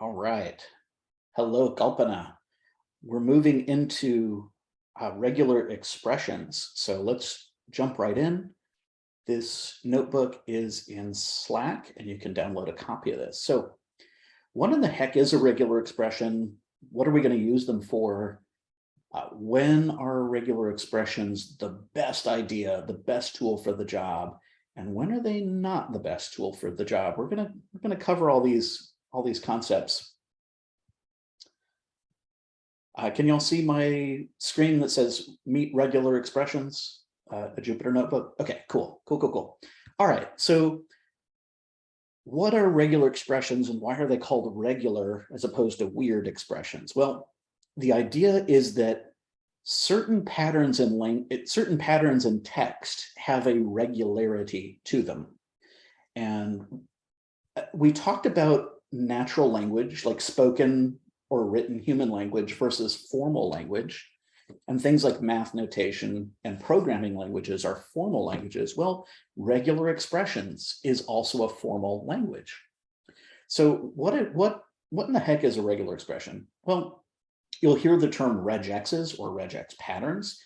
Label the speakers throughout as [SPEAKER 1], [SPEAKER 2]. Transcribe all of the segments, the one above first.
[SPEAKER 1] All right. Hello, Kalpana. We're moving into regular expressions. So let's jump right in. This notebook is in Slack and you can download a copy of this. So what in the heck is a regular expression? What are we going to use them for? When are regular expressions the best idea, the best tool for the job? And when are they not the best tool for the job? We're gonna cover all these concepts. Can y'all see my screen that says meet regular expressions, a Jupyter notebook? Okay, cool. All right, so what are regular expressions and why are they called regular as opposed to weird expressions? Well, the idea is that certain patterns in text have a regularity to them. And we talked about natural language, like spoken or written human language versus formal language. And things like math notation and programming languages are formal languages. Well, regular expressions is also a formal language. So what in the heck is a regular expression? Well, you'll hear the term regexes or regex patterns.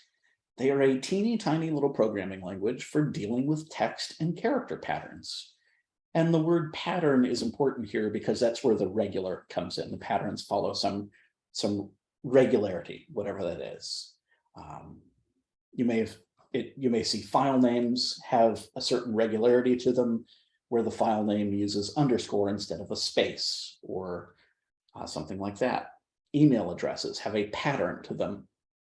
[SPEAKER 1] They are a teeny tiny little programming language for dealing with text and character patterns. And the word pattern is important here because that's where the regular comes in. The patterns follow some regularity, whatever that is. You may see file names have a certain regularity to them, where the file name uses underscore instead of a space or something like that. Email addresses have a pattern to them,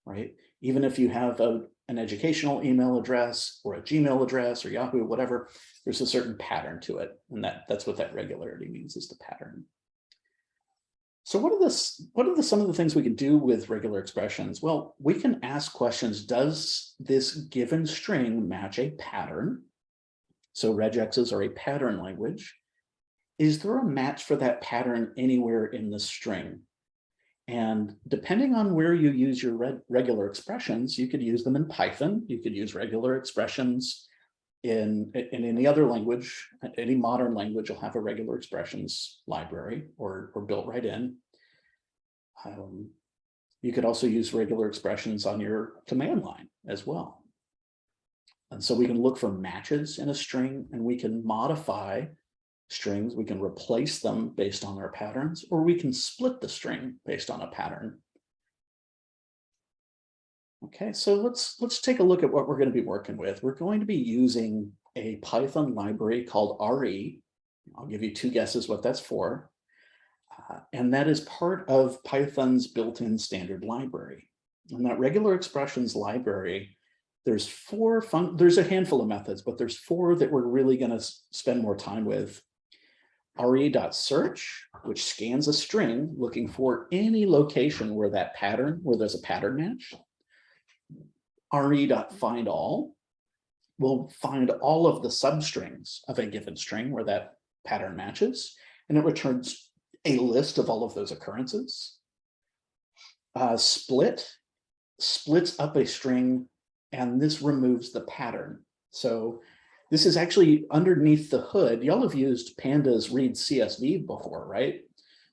[SPEAKER 1] right? Even if you have an educational email address or a Gmail address or Yahoo, whatever, there's a certain pattern to it. And that's what that regularity means, is the pattern. So what are some of the things we can do with regular expressions? Well, we can ask questions. Does this given string match a pattern? So regexes are a pattern language. Is there a match for that pattern anywhere in the string? And depending on where you use your regular expressions, you could use them in Python. You could use regular expressions in any other language. Any modern language will have a regular expressions library or built right in. You could also use regular expressions on your command line as well. And so we can look for matches in a string and we can modify strings. We can replace them based on our patterns, or we can split the string based on a pattern. Okay, so let's take a look at what we're going to be working with. We're going to be using a Python library called RE. I'll give you two guesses what that's for. And that is part of Python's built-in standard library. And that regular expressions library, there's a handful of methods, but there's four that we're really going to spend more time with. re.search, which scans a string looking for any location where there's a pattern match. re.findAll will find all of the substrings of a given string where that pattern matches, and it returns a list of all of those occurrences. Split splits up a string, and this removes the pattern. So this is actually underneath the hood. Y'all have used pandas read CSV before, right?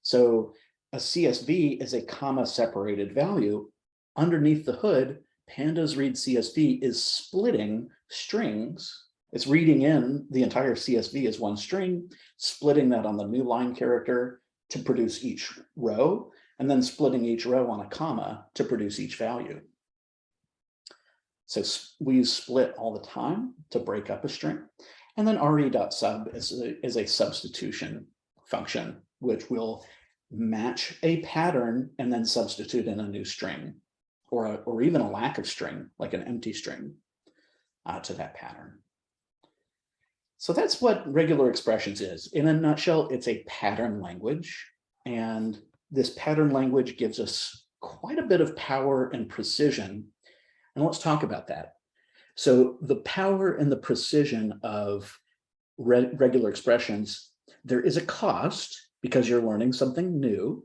[SPEAKER 1] So a CSV is a comma separated value. Underneath the hood, pandas read CSV is splitting strings. It's reading in the entire CSV as one string, splitting that on the new line character to produce each row, and then splitting each row on a comma to produce each value. So we use split all the time to break up a string. And then re.sub is a substitution function, which will match a pattern and then substitute in a new string, or even a lack of string, like an empty string, to that pattern. So that's what regular expressions is. In a nutshell, it's a pattern language. And this pattern language gives us quite a bit of power and precision. And let's talk about that. So the power and the precision of regular expressions, there is a cost because you're learning something new,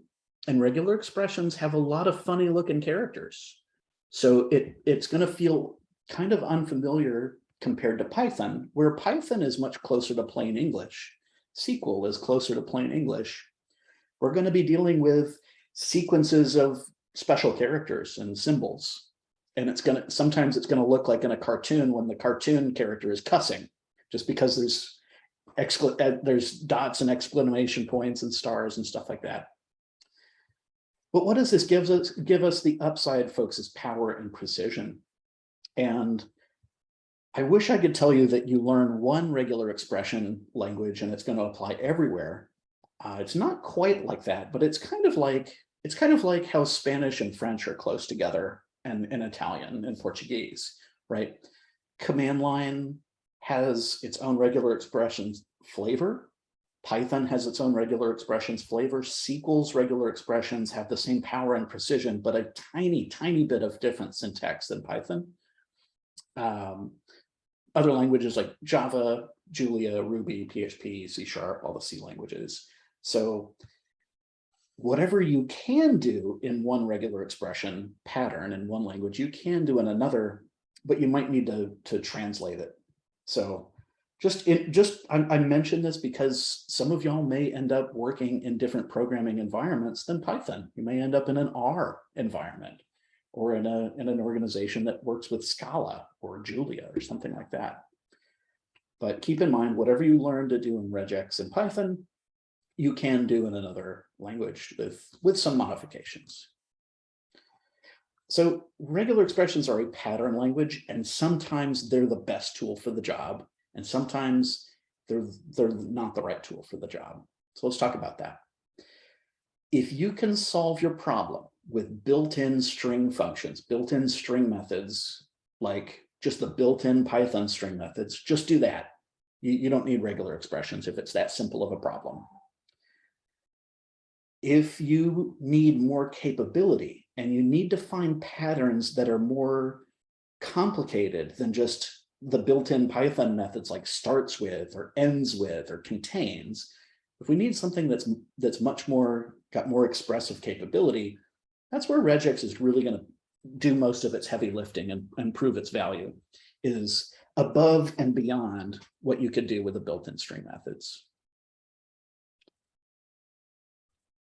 [SPEAKER 1] and regular expressions have a lot of funny looking characters. So it's going to feel kind of unfamiliar compared to Python, where Python is much closer to plain English. SQL is closer to plain English. We're going to be dealing with sequences of special characters and symbols. And sometimes it's going to look like in a cartoon when the cartoon character is cussing, just because there's dots and exclamation points and stars and stuff like that. But what does this give us? The upside, folks, is power and precision. And I wish I could tell you that you learn one regular expression language and it's going to apply everywhere. It's not quite like that, but it's kind of like how Spanish and French are close together, and Italian and Portuguese, right? Command line has its own regular expressions flavor. Python has its own regular expressions flavor. SQL's regular expressions have the same power and precision, but a tiny, tiny bit of different syntax than Python. Other languages like Java, Julia, Ruby, PHP, C#, all the C languages. So whatever you can do in one regular expression pattern in one language, you can do in another, but you might need to translate it. So I mentioned this because some of y'all may end up working in different programming environments than Python. You may end up in an R environment, or in an organization that works with Scala or Julia or something like that. But keep in mind, whatever you learn to do in Regex and Python, you can do in another language with some modifications. So regular expressions are a pattern language, and sometimes they're the best tool for the job, and sometimes they're not the right tool for the job. So let's talk about that. If you can solve your problem with built-in string functions, built-in string methods, like just the built-in Python string methods, just do that. You don't need regular expressions if it's that simple of a problem. If you need more capability and you need to find patterns that are more complicated than just the built-in Python methods like starts with or ends with or contains, if we need something that's much more, got more expressive capability, that's where Regex is really going to do most of its heavy lifting and prove its value, is above and beyond what you could do with the built-in string methods.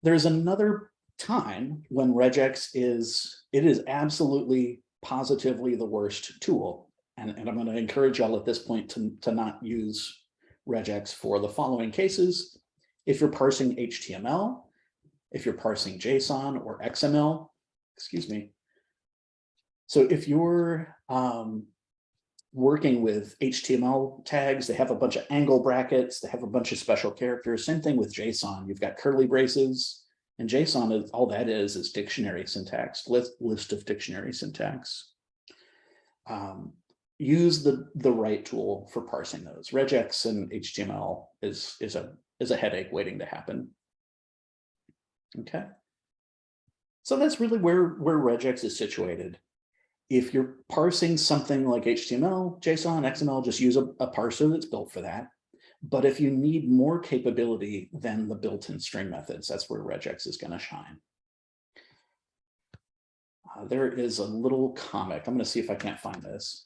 [SPEAKER 1] There's another time when Regex is absolutely positively the worst tool. And I'm going to encourage y'all at this point to not use Regex for the following cases. If you're parsing HTML, if you're parsing JSON or XML, excuse me. So if you're working with HTML tags, they have a bunch of angle brackets, they have a bunch of special characters. Same thing with JSON. You've got curly braces, and JSON, all that is dictionary syntax, list of dictionary syntax. Use the right tool for parsing those. Regex and HTML is a headache waiting to happen. Okay. So that's really where Regex is situated. If you're parsing something like HTML, JSON, XML, just use a parser that's built for that. But if you need more capability than the built-in string methods, that's where Regex is going to shine. There is a little comic. I'm going to see if I can't find this.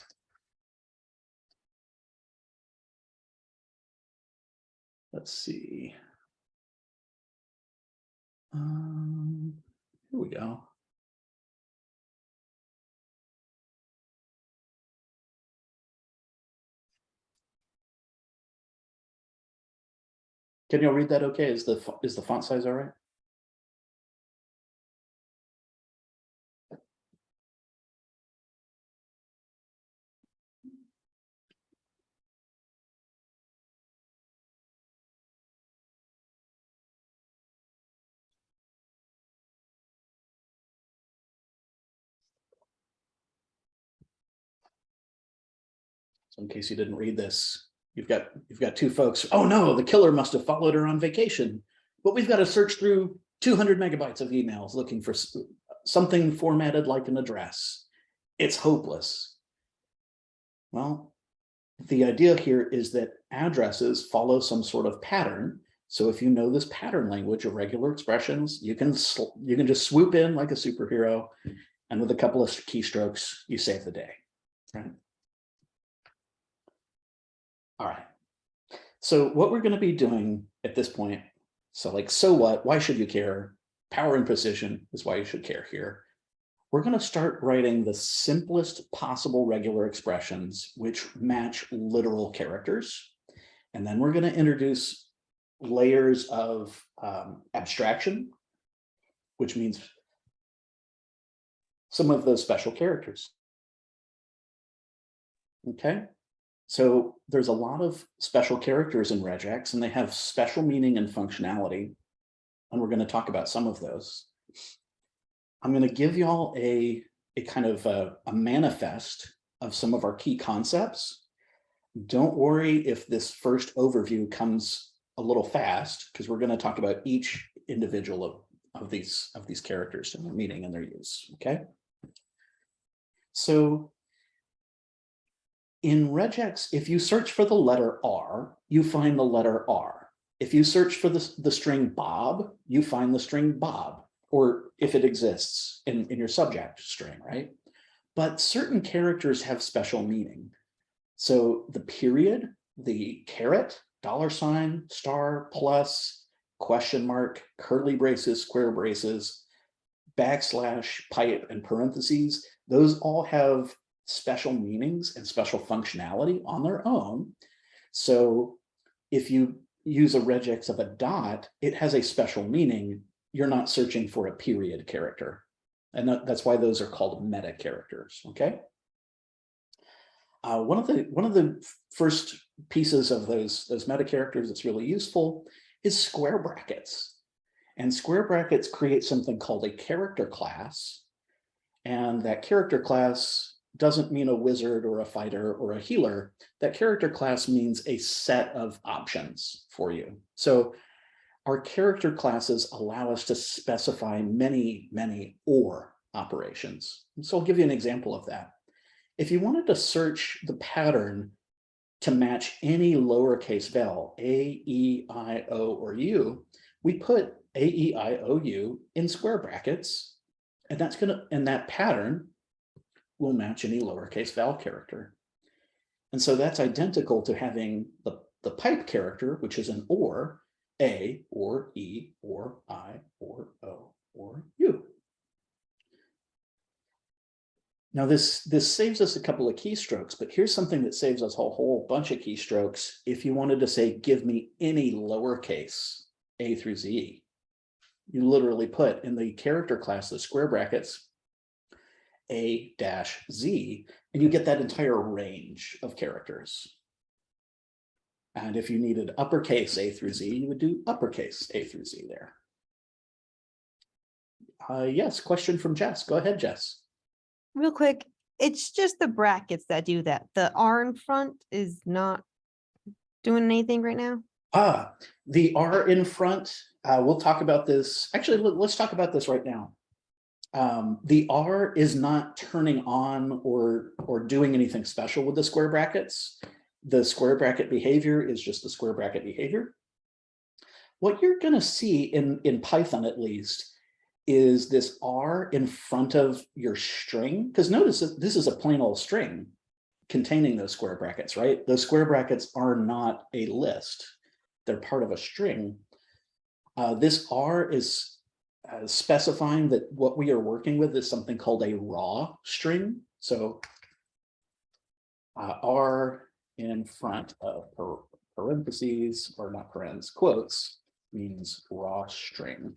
[SPEAKER 1] Let's see. Here we go. Can you all read that okay? Is the font size all right? So in case you didn't read this, you've got two folks. Oh no, the killer must have followed her on vacation, but we've got to search through 200 megabytes of emails looking for something formatted like an address. It's hopeless. Well, the idea here is that addresses follow some sort of pattern. So if you know this pattern language of regular expressions, you can just swoop in like a superhero, and with a couple of keystrokes, you save the day, right? All right. So what we're going to be doing at this point, So like, so what? Why should you care? Power and precision is why you should care here. We're going to start writing the simplest possible regular expressions which match literal characters. And then we're going to introduce layers of abstraction, which means some of those special characters. Okay, so there's a lot of special characters in regex, and they have special meaning and functionality. And we're going to talk about some of those. I'm going to give y'all a kind of a manifest of some of our key concepts. Don't worry if this first overview comes a little fast, because we're going to talk about each individual of these characters and their meaning and their use. Okay. So in regex, if you search for the letter R, you find the letter R. If you search for the string Bob, you find the string Bob, or if it exists in your subject string, right? But certain characters have special meaning. So the period, the caret, $, star, plus, question mark, curly braces, square braces, backslash, pipe, and parentheses, those all have special meanings and special functionality on their own. So if you use a regex of a dot, it has a special meaning. You're not searching for a period character. And that's why those are called meta characters, okay? One of the first pieces of those meta characters that's really useful is square brackets. And square brackets create something called a character class. And that character class doesn't mean a wizard or a fighter or a healer. That character class means a set of options for you. So our character classes allow us to specify many, many OR operations. So I'll give you an example of that. If you wanted to search the pattern to match any lowercase vowel, A, E, I, O, or U, we put A, E, I, O, U in square brackets, and that pattern will match any lowercase vowel character. And so that's identical to having the pipe character, which is an OR, A, or E, or I, or O, or U. Now this saves us a couple of keystrokes, but here's something that saves us a whole bunch of keystrokes. If you wanted to say, give me any lowercase A through Z, you literally put in the character class, the square brackets, A-Z, and you get that entire range of characters. And if you needed uppercase A through Z, you would do uppercase A through Z there. Yes, question from Jess. Go ahead, Jess.
[SPEAKER 2] Real quick, it's just the brackets that do that. The R in front is not doing anything right now.
[SPEAKER 1] The R in front, we'll talk about this. Actually, let's talk about this right now. The R is not turning on or doing anything special with the square brackets. The square bracket behavior is just the square bracket behavior. What you're going to see in Python, at least, is this R in front of your string. Because notice that this is a plain old string containing those square brackets, right? Those square brackets are not a list. They're part of a string. This R is specifying that what we are working with is something called a raw string. So R in front of parentheses, or not parens, quotes, means raw string.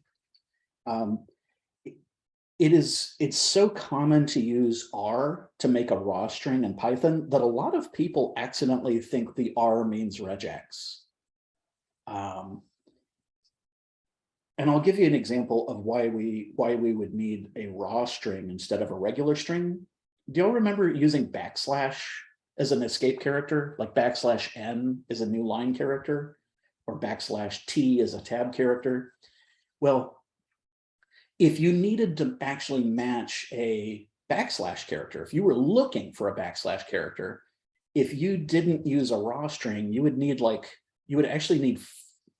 [SPEAKER 1] It's so common to use R to make a raw string in Python that a lot of people accidentally think the R means regex. And I'll give you an example of why we would need a raw string instead of a regular string. Do y'all remember using backslash as an escape character? Like \n is a new line character, or \t is a tab character. Well, if you needed to actually match a backslash character, if you were looking for a backslash character, if you didn't use a raw string, you would actually need,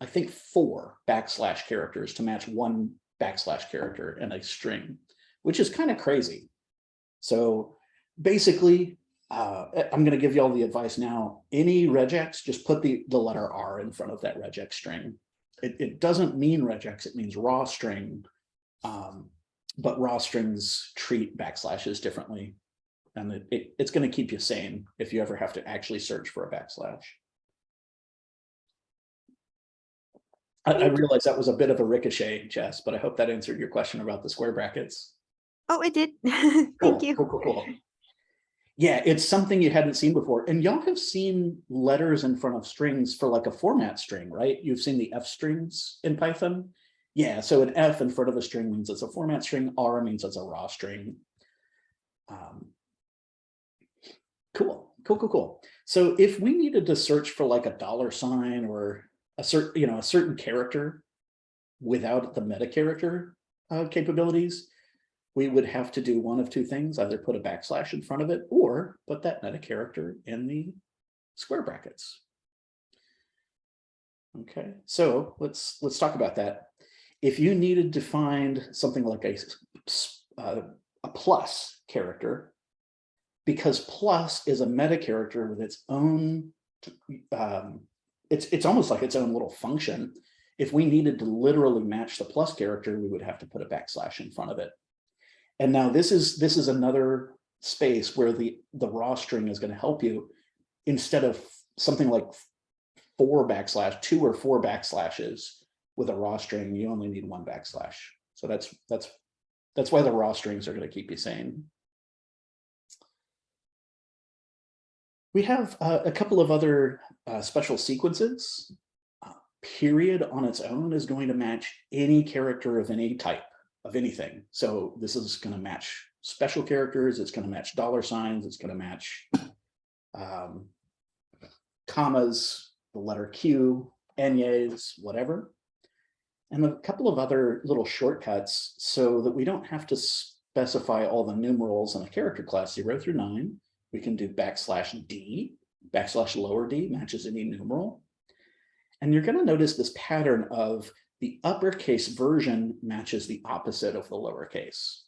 [SPEAKER 1] I think, 4 backslash characters to match one backslash character in a string, which is kind of crazy. So basically, I'm going to give you all the advice now. Any regex, just put the letter R in front of that regex string. it doesn't mean regex, it means raw string. But raw strings treat backslashes differently. And it's going to keep you sane if you ever have to actually search for a backslash. I realize that was a bit of a ricochet, Jess, but I hope that answered your question about the square brackets.
[SPEAKER 2] Oh, it did.
[SPEAKER 1] Cool,
[SPEAKER 2] Thank you.
[SPEAKER 1] cool. Yeah, it's something you hadn't seen before. And y'all have seen letters in front of strings for like a format string, right? You've seen the F strings in Python. Yeah, so an F in front of a string means it's a format string. R means it's a raw string. Cool. So if we needed to search for like a $sign or a certain character without the meta character capabilities, we would have to do one of two things: either put a backslash in front of it or put that meta character in the square brackets. Okay, so let's talk about that. If you needed to find something like a plus character, because plus is a meta character with its own, it's almost like its own little function. If we needed to literally match the plus character, we would have to put a backslash in front of it. And now this is another space where the raw string is going to help you. Instead of something like 2 or 4 backslashes with a raw string, you only need 1 backslash. So that's why the raw strings are going to keep you sane. We have a couple of other special sequences. Period on its own is going to match any character of any type of anything. So this is going to match special characters. It's going to match $signs. It's going to match commas, the letter Q, enye's, whatever. And a couple of other little shortcuts so that we don't have to specify all the numerals in a character class 0 through 9. We can do \d, \d matches any numeral. And you're going to notice this pattern of the uppercase version matches the opposite of the lowercase.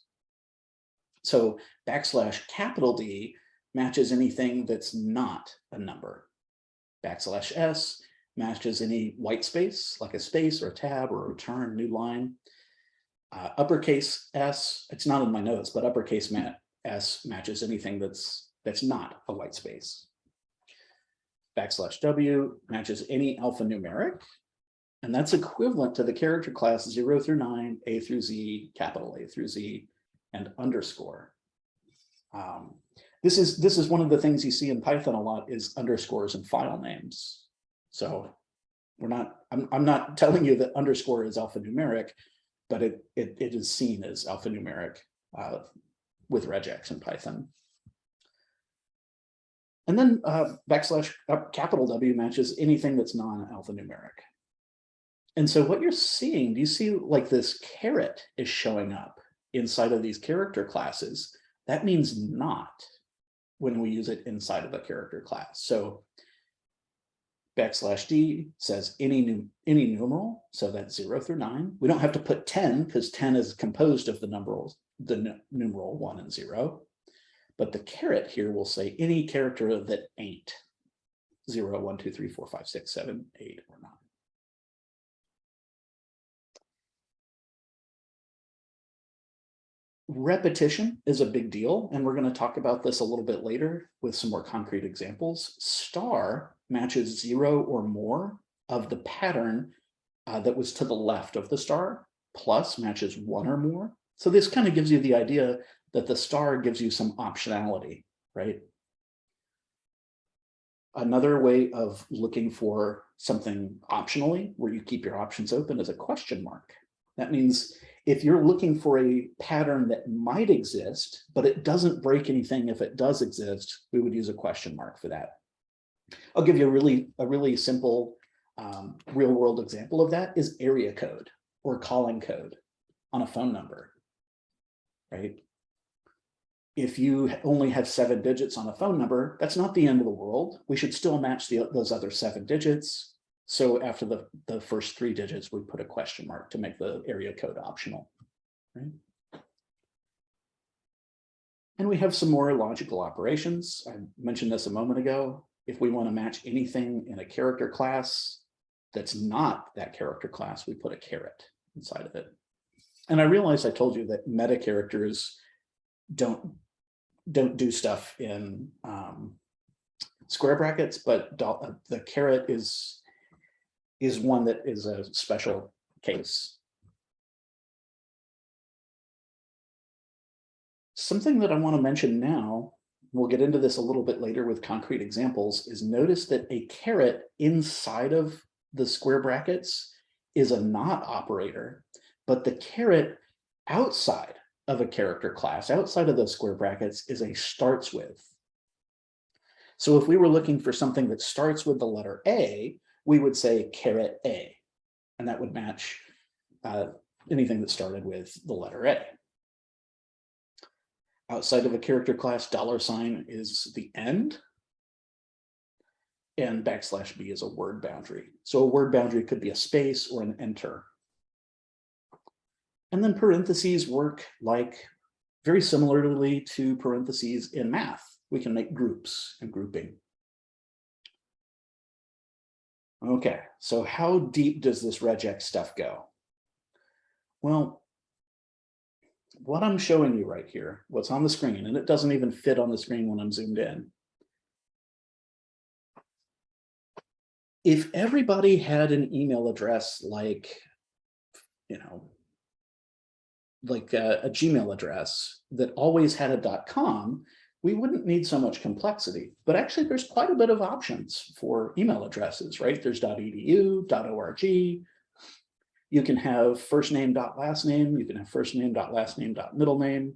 [SPEAKER 1] So \D matches anything that's not a number. \S matches any white space, like a space or a tab or a return, new line. Uppercase S, it's not in my notes, but uppercase S matches anything that's not a white space. \W matches any alphanumeric, and that's equivalent to the character class 0 through 9, A through Z, capital A through Z, and underscore. This is one of the things you see in Python a lot is underscores and file names. So I'm not telling you that underscore is alphanumeric, but it is seen as alphanumeric with regex in Python. And then \W matches anything that's non-alphanumeric. And so what you're seeing, do you see like this caret is showing up inside of these character classes? That means not when we use it inside of a character class. So \D says any numeral, so that's 0 through 9. We don't have to put 10 because 10 is composed of the numeral 1 and 0. But the caret here will say any character that ain't 0, 1, 2, 3, 4, 5, 6, 7, 8, or 9. Repetition is a big deal, and we're going to talk about this a little bit later with some more concrete examples. Star matches 0 or more of the pattern that was to the left of the star, plus matches 1 or more. So this kind of gives you the idea that the star gives you some optionality, right? Another way of looking for something optionally, where you keep your options open, is a question mark. That means if you're looking for a pattern that might exist, but it doesn't break anything if it does exist, we would use a question mark for that. I'll give you a really simple real world example of that is area code or calling code on a phone number, right? If you only have 7 digits on a phone number, that's not the end of the world. We should still match those other 7 digits. So after the first 3 digits, we put a question mark to make the area code optional, right? And we have some more logical operations. I mentioned this a moment ago. If we want to match anything in a character class, that's not that character class, we put a caret inside of it. And I realized I told you that meta characters don't do stuff in square brackets, but the caret is one that is a special case. Something that I want to mention now, we'll get into this a little bit later with concrete examples, is notice that a caret inside of the square brackets is a not operator, but the caret outside of a character class, outside of those square brackets, is a starts with. So if we were looking for something that starts with the letter A, we would say caret A, and that would match anything that started with the letter A. Outside of a character class, $sign is the end, and \B is a word boundary. So a word boundary could be a space or an enter. And then parentheses work like very similarly to parentheses in math. We can make groups and grouping. Okay, so how deep does this regex stuff go? Well, what I'm showing you right here, what's on the screen, and it doesn't even fit on the screen when I'm zoomed in. If everybody had an email address like, you know, like a Gmail address that always had a .com, we wouldn't need so much complexity. But actually, there's quite a bit of options for email addresses, right? There's .edu, .org. You can have first name, last name. You can have first name, last name, middle name.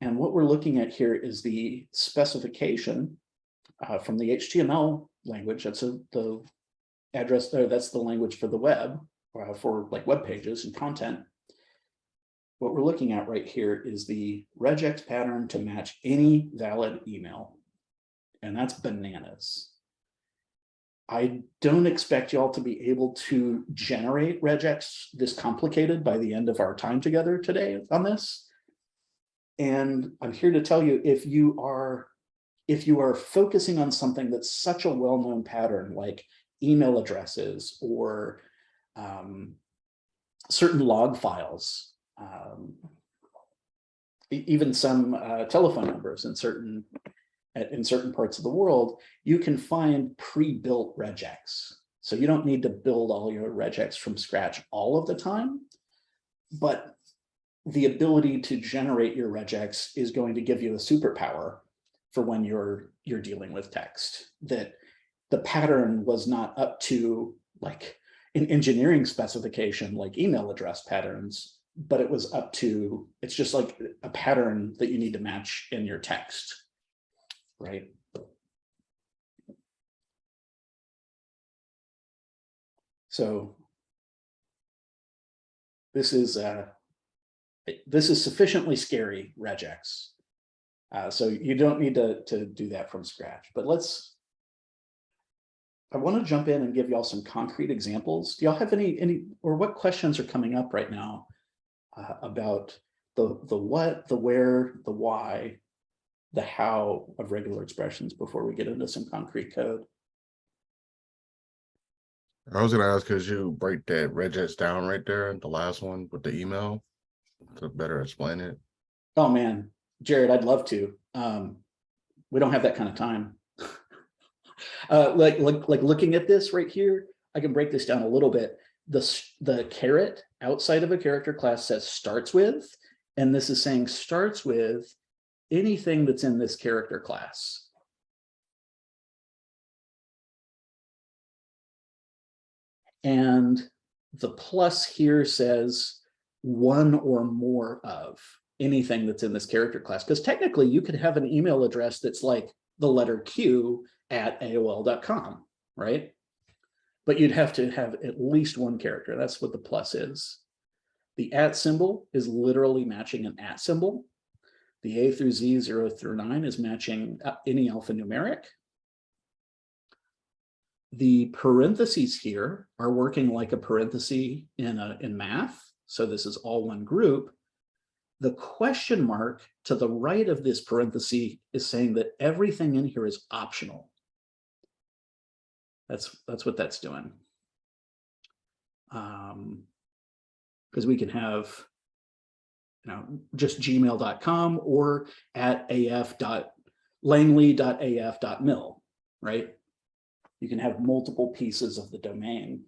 [SPEAKER 1] And what we're looking at here is the specification from the HTML language. That's the address there. That's the language for the web, for like web pages and content. What we're looking at right here is the regex pattern to match any valid email. And that's bananas. I don't expect y'all to be able to generate regex this complicated by the end of our time together today on this. And I'm here to tell you, if you are focusing on something that's such a well-known pattern, like email addresses or certain log files, even some telephone numbers in certain parts of the world, you can find pre-built regex. So you don't need to build all your regex from scratch all of the time, but the ability to generate your regex is going to give you a superpower for when you're dealing with text, that the pattern was not up to like an engineering specification like email address patterns, but it was up to, it's just like a pattern that you need to match in your text, right? So this is sufficiently scary regex. So you don't need to do that from scratch, but I want to jump in and give y'all some concrete examples. Do y'all have any, or what questions are coming up right now about the what, the where, the why, the how of regular expressions before we get into some concrete code?
[SPEAKER 3] I was gonna ask, could you break that regex down right there, the last one with the email, to better explain it?
[SPEAKER 1] Oh man, Jared, I'd love to. We don't have that kind of time. Like looking at this right here, I can break this down a little bit. The caret outside of a character class says starts with, and this is saying starts with anything that's in this character class. And the plus here says one or more of anything that's in this character class, because technically you could have an email address that's like the letter Q at AOL.com, right? But you'd have to have at least one character. That's what the plus is. The @ symbol is literally matching an @ symbol. The A through Z, 0 through 9 is matching any alphanumeric. The parentheses here are working like a parenthesis in math. So this is all one group. The question mark to the right of this parenthesis is saying that everything in here is optional. That's what that's doing. Because we can have, just gmail.com or at af.langley.af.mil, right? You can have multiple pieces of the domain.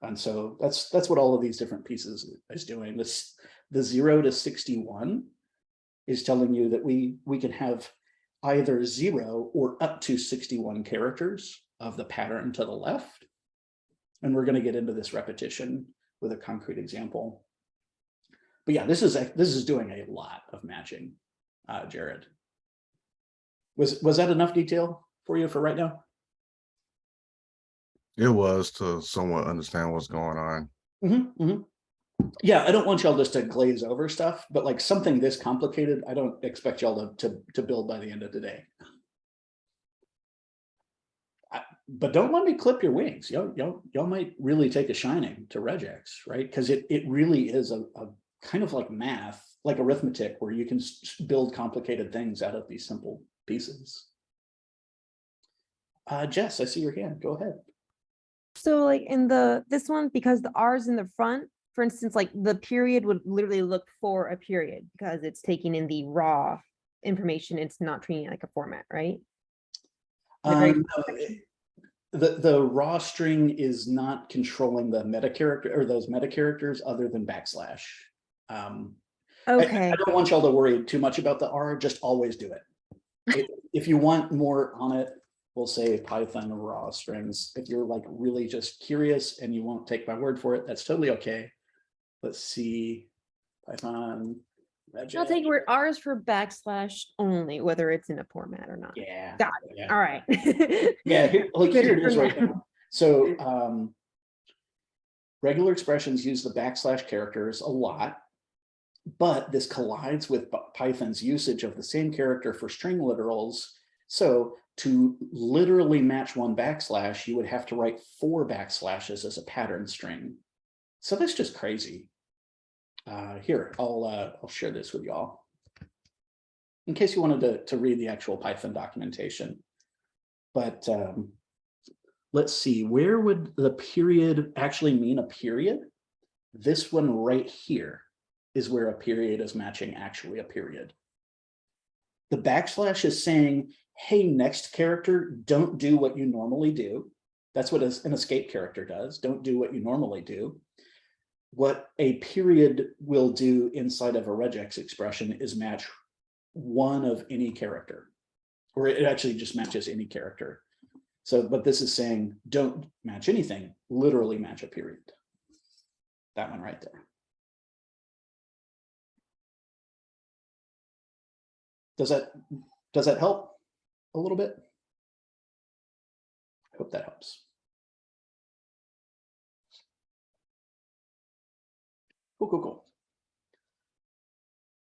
[SPEAKER 1] And so that's what all of these different pieces is doing. The 0 to 61 is telling you that we can have either 0 or up to 61 characters of the pattern to the left. And we're going to get into this repetition with a concrete example. But yeah, this is doing a lot of matching, Jared. Was that enough detail for you for right now?
[SPEAKER 3] It was to somewhat understand what's going on.
[SPEAKER 1] Yeah, I don't want y'all just to glaze over stuff, but like something this complicated, I don't expect y'all to build by the end of the day. But don't let me clip your wings. Y'all might really take a shining to regex, right? Because it really is a kind of like math, like arithmetic, where you can build complicated things out of these simple pieces. Jess, I see your hand. Go ahead.
[SPEAKER 2] So like in this one, because the R is in the front, for instance, like the period would literally look for a period because it's taking in the raw information. It's not treating it like a format, right?
[SPEAKER 1] The raw string is not controlling the meta character or those meta characters other than backslash.
[SPEAKER 2] Okay.
[SPEAKER 1] I don't want y'all to worry too much about the R, just always do it. If you want more on it, we'll say Python raw strings. If you're like really just curious and you won't take my word for it, that's totally okay. Let's see, Python.
[SPEAKER 2] I'll take word R is for backslash only, whether it's in a format or not.
[SPEAKER 1] Yeah.
[SPEAKER 2] Got it.
[SPEAKER 1] Yeah.
[SPEAKER 2] All right.
[SPEAKER 1] Yeah, here it is right now. So regular expressions use the backslash characters a lot, but this collides with Python's usage of the same character for string literals. So to literally match one backslash, you would have to write 4 backslashes as a pattern string. So that's just crazy. Here, I'll share this with y'all in case you wanted to read the actual Python documentation. But let's see, where would the period actually mean a period? This one right here is where a period is matching actually a period. The backslash is saying, hey, next character, don't do what you normally do. That's what an escape character does. Don't do what you normally do. What a period will do inside of a regex expression is match one of any character, or it actually just matches any character. So, but this is saying don't match anything, literally match a period. That one right there. Does that help a little bit? I hope that helps. Cool.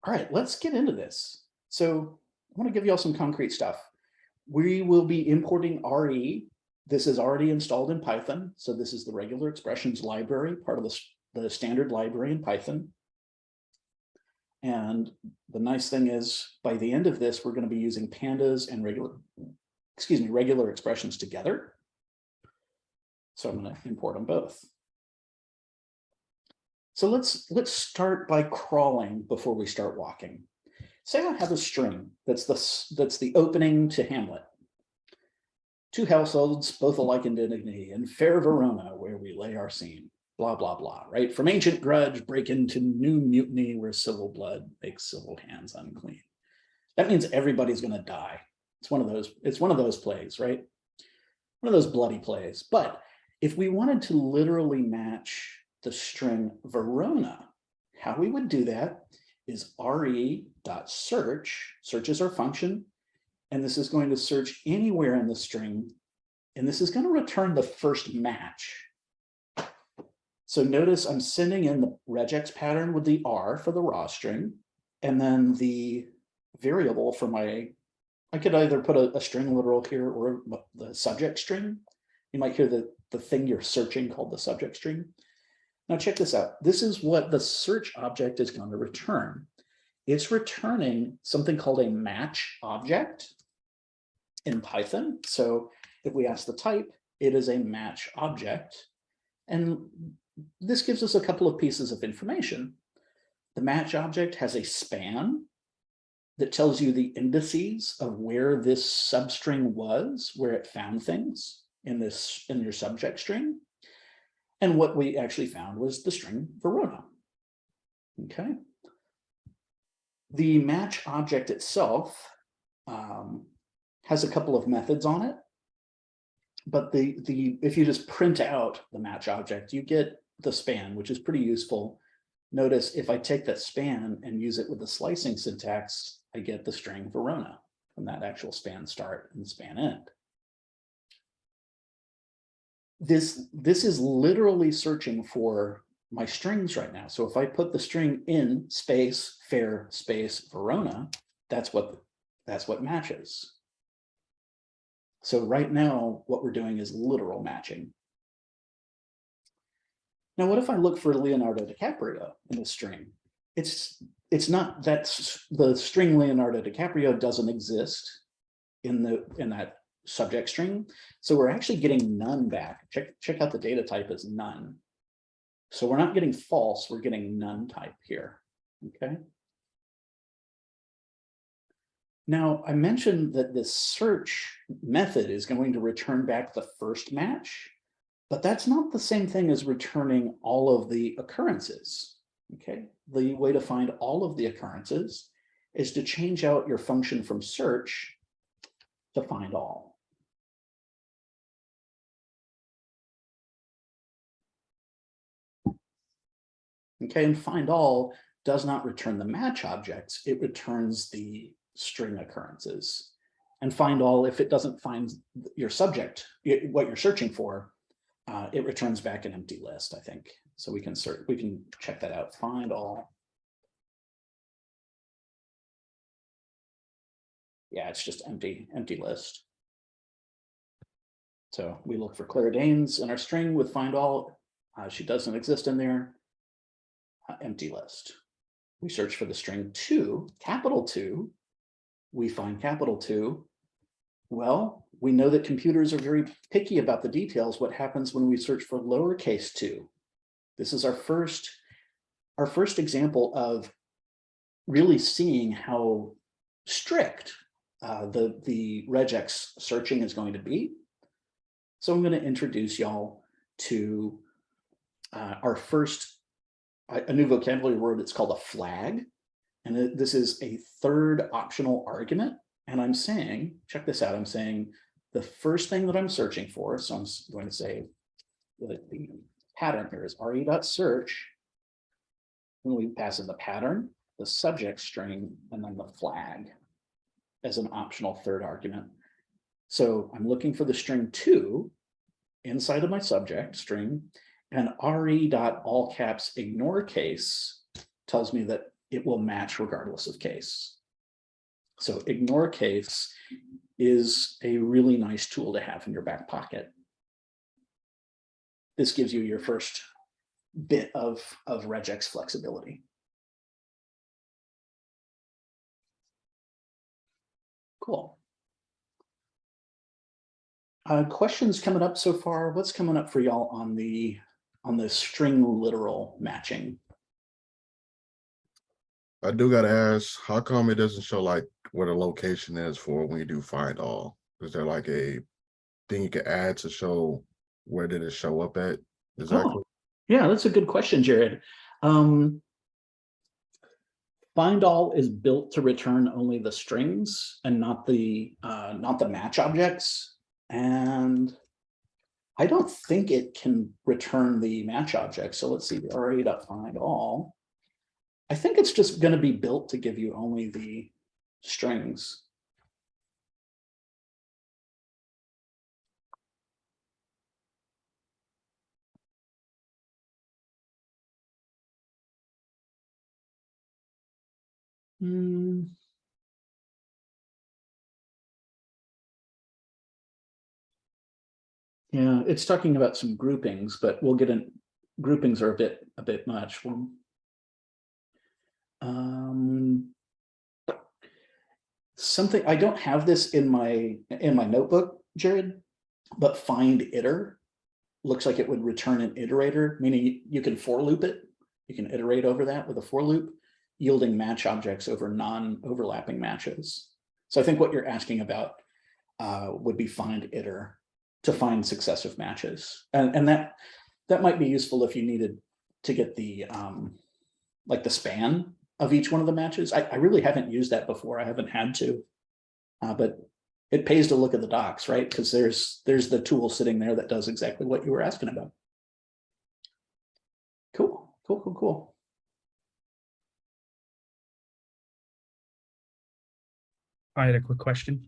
[SPEAKER 1] All right, let's get into this. So I want to give you all some concrete stuff. We will be importing RE. This is already installed in Python. So this is the regular expressions library, part of the standard library in Python. And the nice thing is, by the end of this, we're going to be using pandas and regular expressions together. So I'm going to import them both. So let's start by crawling before we start walking. Say I have a string that's the opening to Hamlet. 2 households, both alike in dignity, in fair Verona, where we lay our scene. Blah, blah, blah, right? From ancient grudge, break into new mutiny where civil blood makes civil hands unclean. That means everybody's going to die. It's one of those plays, right? One of those bloody plays. But if we wanted to literally match the string Verona, how we would do that is re.search, search is our function, and this is going to search anywhere in the string, and this is going to return the first match. So notice I'm sending in the regex pattern with the R for the raw string, and then the variable for I could either put a string literal here or the subject string. You might hear the thing you're searching called the subject string. Now check this out. This is what the search object is going to return. It's returning something called a match object in Python. So if we ask the type, it is a match object. And this gives us a couple of pieces of information. The match object has a span that tells you the indices of where this substring was, where it found things in your subject string. And what we actually found was the string Verona. Okay. The match object itself has a couple of methods on it, but if you just print out the match object, you get the span, which is pretty useful. Notice if I take that span and use it with the slicing syntax, I get the string Verona from that actual span start and span end. This is literally searching for my strings right now. So if I put the string in space fair space Verona, that's what matches. So right now, what we're doing is literal matching. Now, what if I look for Leonardo DiCaprio in the string? It's not that the string Leonardo DiCaprio doesn't exist in that subject string. So we're actually getting none back. Check out the data type as none. So we're not getting false, we're getting none type here. Okay. Now, I mentioned that this search method is going to return back the first match, but that's not the same thing as returning all of the occurrences. Okay, the way to find all of the occurrences is to change out your function from search to find all. Okay, and find all does not return the match objects, it returns the string occurrences. And find all, if it doesn't find your subject, what you're searching for, it returns back an empty list, I think. So we can check that out, find all. Yeah, it's just empty list. So we look for Claire Danes in our string with find all. She doesn't exist in there. Empty list. We search for the string 2, capital 2. We find capital 2. Well, we know that computers are very picky about the details. What happens when we search for lowercase 2? This is our first example of really seeing how strict the regex searching is going to be. So I'm going to introduce y'all to our first, a new vocabulary word. It's called a flag. And this is a third optional argument. And I'm saying, check this out, I'm saying the first thing that I'm searching for, so I'm going to say the pattern here is re.search. And we pass in the pattern, the subject string, and then the flag as an optional third argument. So I'm looking for the string 2 inside of my subject string, and re.all caps ignore case tells me that it will match regardless of case. So ignore case is a really nice tool to have in your back pocket. This gives you your first bit of regex flexibility. Cool. Questions coming up so far? What's coming up for y'all on the string literal matching?
[SPEAKER 3] I do gotta ask, how come it doesn't show like where the location is for when you do find all? Is there like a thing you can add to show where did it show up at exactly?
[SPEAKER 1] Oh, yeah, that's a good question, Jared. Find all is built to return only the strings and not the match objects. And I don't think it can return the match object. So let's see, re.find all. I think it's just going to be built to give you only the strings. Yeah, it's talking about some groupings, but we'll get in. Groupings are a bit much. Something I don't have this in my notebook, Jared, but find iter looks like it would return an iterator, meaning you can for loop it. You can iterate over that with a for loop, yielding match objects over non-overlapping matches. So I think what you're asking about would be find iter to find successive matches. And that might be useful if you needed to get the like the span of each one of the matches. I really haven't used that before. I haven't had to, but it pays to look at the docs, right? Because there's the tool sitting there that does exactly what you were asking about. Cool, cool, cool, cool.
[SPEAKER 4] I had a quick question.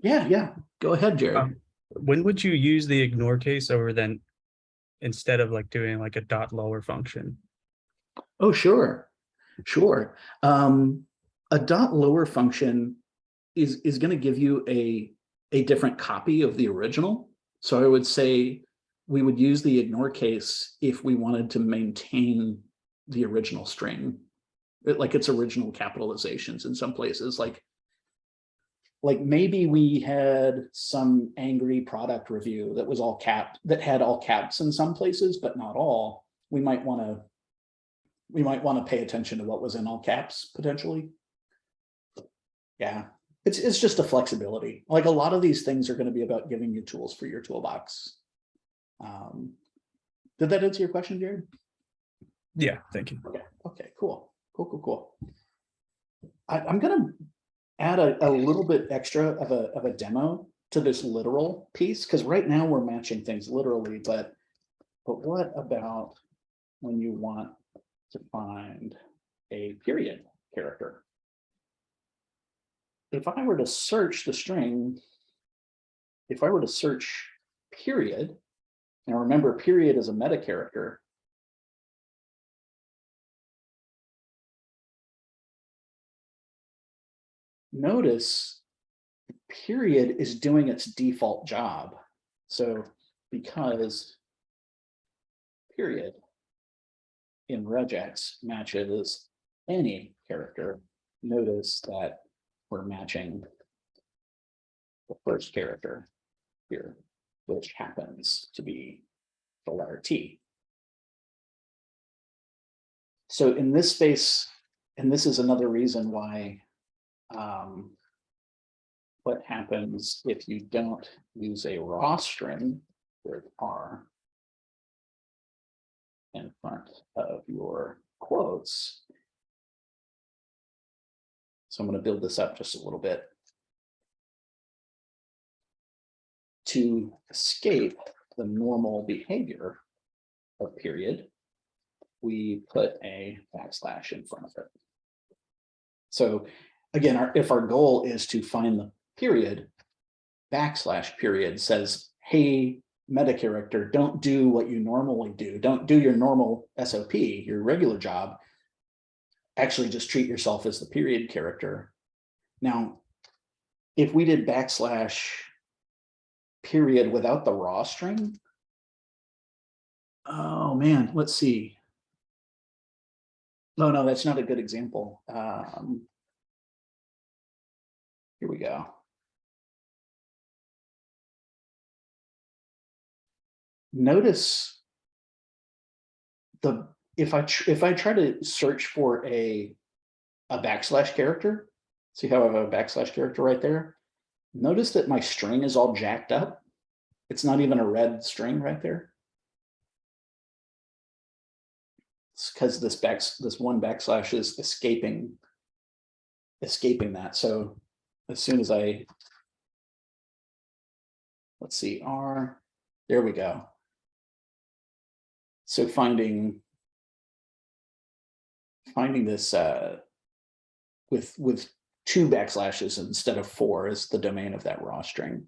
[SPEAKER 1] Yeah, go ahead, Jared.
[SPEAKER 4] When would you use the ignore case over then instead of like doing like a dot lower function?
[SPEAKER 1] Oh, sure. A dot lower function is going to give you a different copy of the original. So I would say we would use the ignore case if we wanted to maintain the original string, like its original capitalizations in some places, like maybe we had some angry product review that was all capped, that had all caps in some places, but not all. We might want to pay attention to what was in all caps potentially. Yeah, it's just a flexibility. Like a lot of these things are going to be about giving you tools for your toolbox. Did that answer your question, Jared?
[SPEAKER 4] Yeah, thank you.
[SPEAKER 1] Okay, cool. I'm gonna add a little bit extra of a demo to this literal piece, because right now we're matching things literally, but what about when you want to find a period character? If I were to search the string, if I were to search period, now remember period is a meta character. Notice the period is doing its default job. So because period in regex matches any character, notice that we're matching the first character here, which happens to be the letter T. So in this space, and this is another reason why what happens if you don't use a raw string with R in front of your quotes. So I'm going to build this up just a little bit. To escape the normal behavior of period, we put a backslash in front of it. So again, if our goal is to find the period, backslash period says, hey, meta character, don't do what you normally do. Don't do your normal SOP, your regular job. Actually, just treat yourself as the period character. Now, if we did backslash period without the raw string, oh man, let's see. No, that's not a good example. Here we go. Notice if I try to search for a backslash character, see how I have a backslash character right there? Notice that my string is all jacked up. It's not even a red string right there. It's because this one backslash is escaping that. So as soon as let's see, R, there we go. So finding this with 2 backslashes instead of 4 is the domain of that raw string.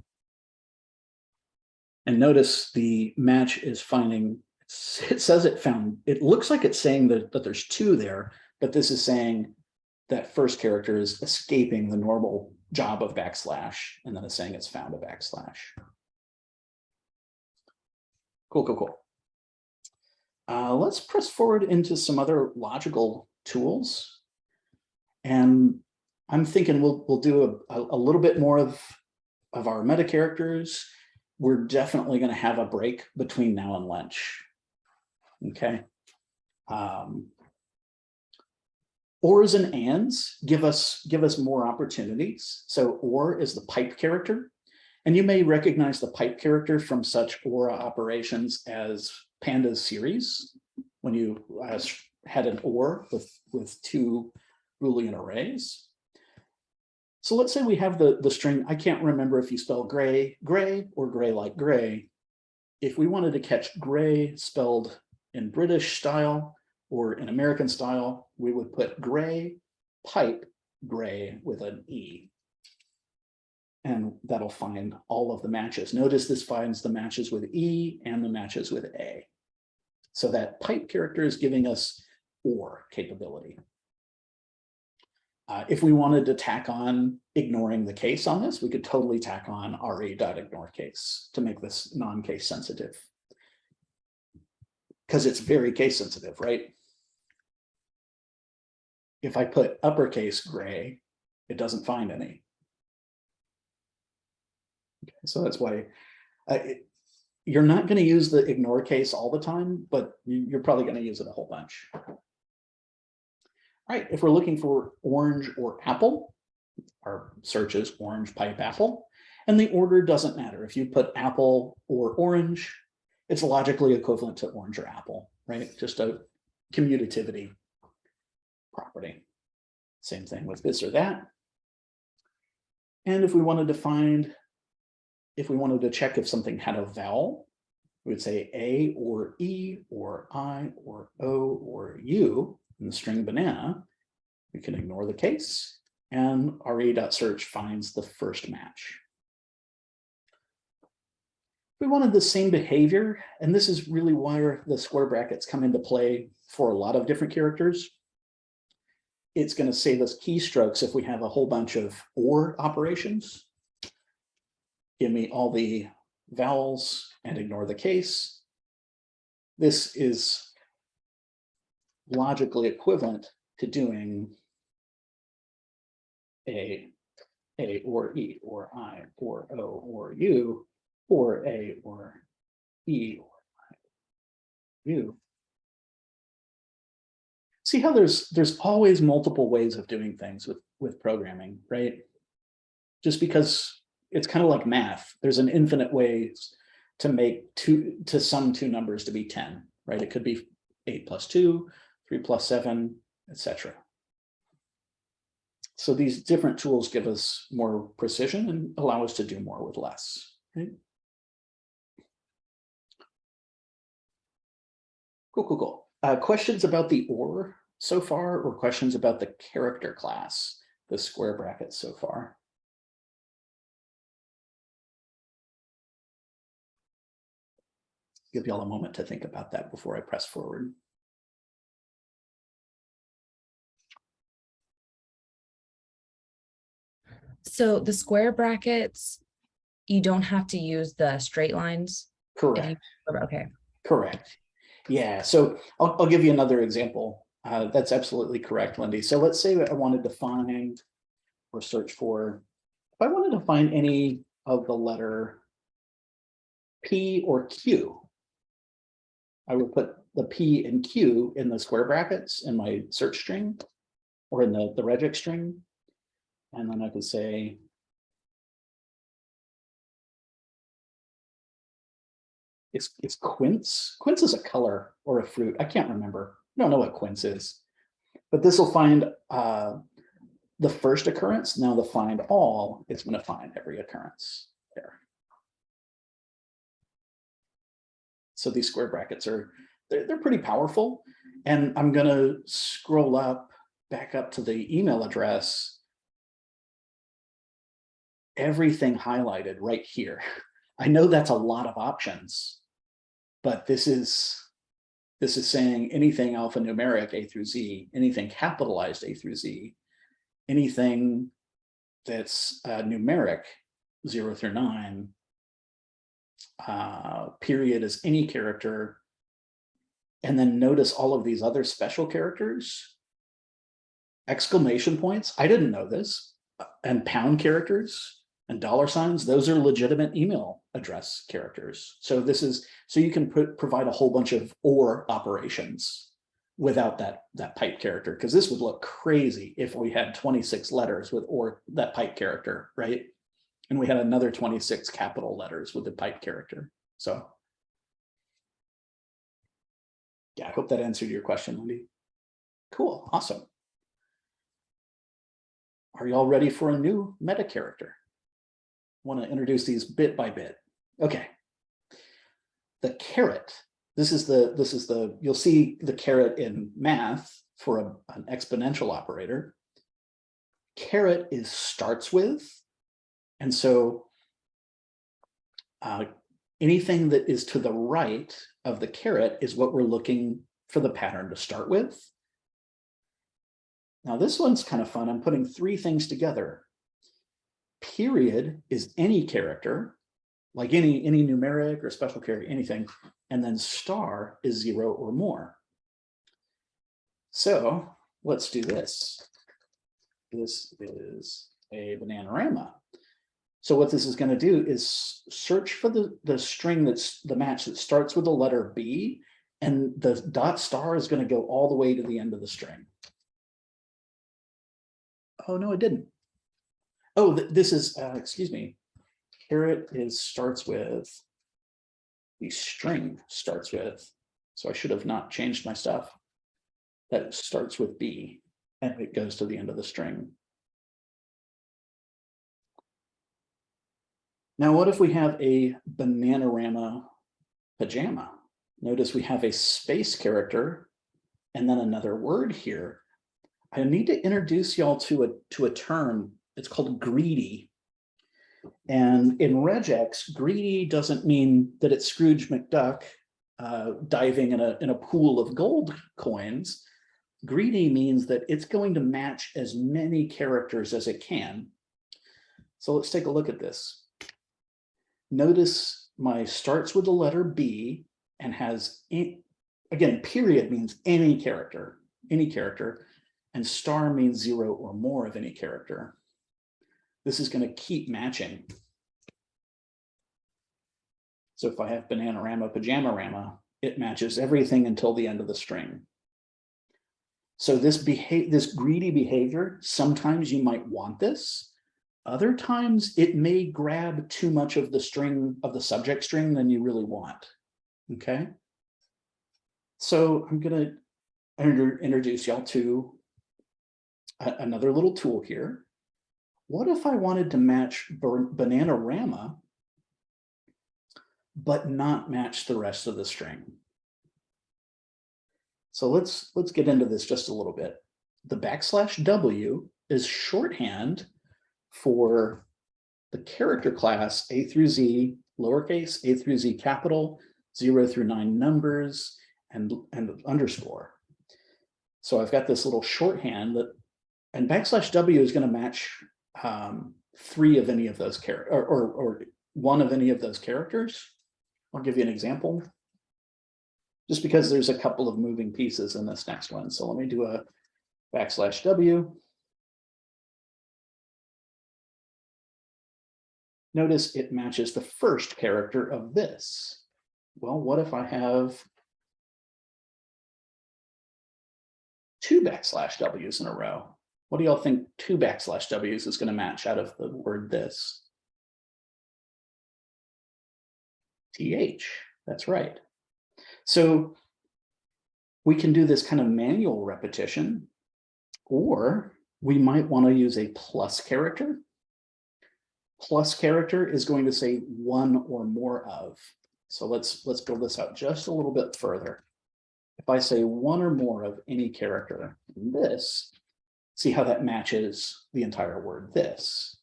[SPEAKER 1] And notice the match is finding, it says it found, it looks like it's saying that there's 2 there, but this is saying that first character is escaping the normal job of backslash, and then it's saying it's found a backslash. Cool. Let's press forward into some other logical tools. And I'm thinking we'll do a little bit more of our meta characters, we're definitely going to have a break between now and lunch. Okay. Ors and ands give us more opportunities. So or is the pipe character. And you may recognize the pipe character from such OR operations as Panda's series, when you had an OR with two Boolean arrays. So let's say we have the string, I can't remember if you spell gray or gray like gray. If we wanted to catch gray spelled in British style or in American style, we would put gray, pipe, gray with an E. And that'll find all of the matches. Notice this finds the matches with E and the matches with A. So that pipe character is giving us OR capability. If we wanted to tack on ignoring the case on this, we could totally tack on re.ignore case to make this non-case sensitive. Because it's very case sensitive, right? If I put uppercase gray, it doesn't find any. Okay, so that's why you're not going to use the ignore case all the time, but you're probably going to use it a whole bunch. All right, if we're looking for orange or apple, our search is orange, pipe, apple, and the order doesn't matter. If you put apple or orange, it's logically equivalent to orange or apple, right? Just a commutativity property. Same thing with this or that. And if we wanted to check if something had a vowel, we would say A or E or I or O or U in the string banana. We can ignore the case, and re.search finds the first match. We wanted the same behavior, and this is really where the square brackets come into play for a lot of different characters. It's going to save us keystrokes if we have a whole bunch of OR operations. Give me all the vowels and ignore the case. This is logically equivalent to doing A or E or I or O or U or A or E or I, U. See how there's always multiple ways of doing things with programming, right? Just because it's kind of like math. There's an infinite ways to sum two numbers to be 10, right? It could be 8 plus 2, 3 plus 7, etc. So these different tools give us more precision and allow us to do more with less, right? Cool. Questions about the OR so far, or questions about the character class, the square brackets so far? Give y'all a moment to think about that before I press forward.
[SPEAKER 5] So the square brackets, you don't have to use the straight lines.
[SPEAKER 1] Correct.
[SPEAKER 5] Okay.
[SPEAKER 1] Correct. Yeah, so I'll give you another example. That's absolutely correct, Lindy. So let's say that I wanted to find or search for, if I wanted to find any of the letter P or Q, I would put the P and Q in the square brackets in my search string or in the regex string. And then I could say, it's quince. Quince is a color or a fruit. I can't remember. I don't know what quince is. But this will find the first occurrence. Now the find all is going to find every occurrence there. So these square brackets they're pretty powerful. And I'm going to scroll back up to the email address. Everything highlighted right here. I know that's a lot of options, but this is saying anything alphanumeric A through Z, anything capitalized A through Z, anything that's numeric 0 through 9, period is any character. And then notice all of these other special characters, exclamation points. I didn't know this, and pound characters and dollar signs. Those are legitimate email address characters. So this is, so you can provide a whole bunch of OR operations without that pipe character, because this would look crazy if we had 26 letters with or that pipe character, right? And we had another 26 capital letters with the pipe character. So yeah, I hope that answered your question, Wendy. Cool, awesome. Are y'all ready for a new meta character? Want to introduce these bit by bit. Okay. The caret. This is the you'll see the caret in math for an exponential operator. Caret is starts with, and so anything that is to the right of the caret is what we're looking for the pattern to start with. Now this one's kind of fun. I'm putting three things together. Period is any character, like any numeric or special character, anything, and then star is 0 or more. So let's do this. This is a Bananarama. So what this is going to do is search for the string that's the match that starts with the letter B, and the dot star is going to go all the way to the end of the string. Oh, no, it didn't. Oh, this is, excuse me, caret is starts with, the string starts with, so I should have not changed my stuff. That starts with B, and it goes to the end of the string. Now, what if we have a Bananarama pajama? Notice we have a space character and then another word here. I need to introduce y'all to a term. It's called greedy. And in Regex, greedy doesn't mean that it's Scrooge McDuck diving in a pool of gold coins. Greedy means that it's going to match as many characters as it can. So let's take a look at this. Notice my starts with the letter B and has, again, period means any character, and star means 0 or more of any character. This is going to keep matching. So if I have Bananarama, Pajamarama, it matches everything until the end of the string. So this greedy behavior, sometimes you might want this. Other times it may grab too much of the string of the subject string than you really want. Okay. So I'm going to introduce y'all to another little tool here. What if I wanted to match Bananarama, but not match the rest of the string? So let's get into this just a little bit. The \W is shorthand for the character class A through Z, lowercase, A through Z capital, 0 through 9 numbers, and underscore. So I've got this little shorthand that, and \W is going to match 3 of any of those characters, or 1 of any of those characters. I'll give you an example, just because there's a couple of moving pieces in this next one. So let me do a \W. Notice it matches the first character of this. Well, what if I have 2 \Ws in a row? What do y'all think 2 \Ws is going to match out of the word this? TH, that's right. So we can do this kind of manual repetition, or we might want to use a plus character. Plus character is going to say 1 or more of. So let's build this out just a little bit further. If I say 1 or more of any character in this, see how that matches the entire word this.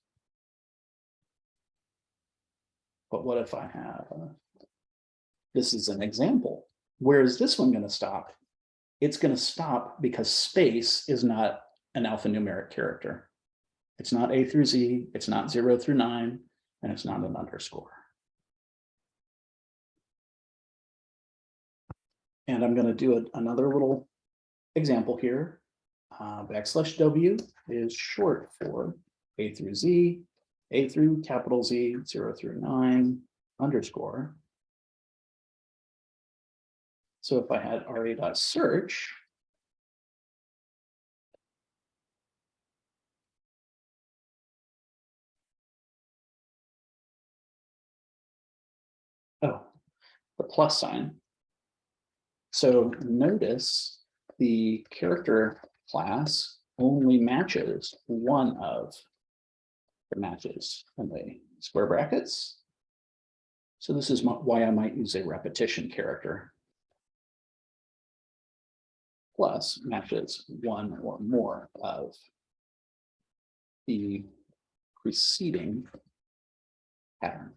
[SPEAKER 1] But what if I have, this is an example. Where is this one going to stop? It's going to stop because space is not an alphanumeric character. It's not A through Z, it's not 0 through 9, and it's not an underscore. And I'm going to do another little example here. \W is short for A through Z, A through capital Z, 0 through 9, underscore. So if I had ra.search, oh, the plus sign. So notice the character class only matches one of the matches in the square brackets. So this is why I might use a repetition character. Plus matches one or more of the preceding pattern.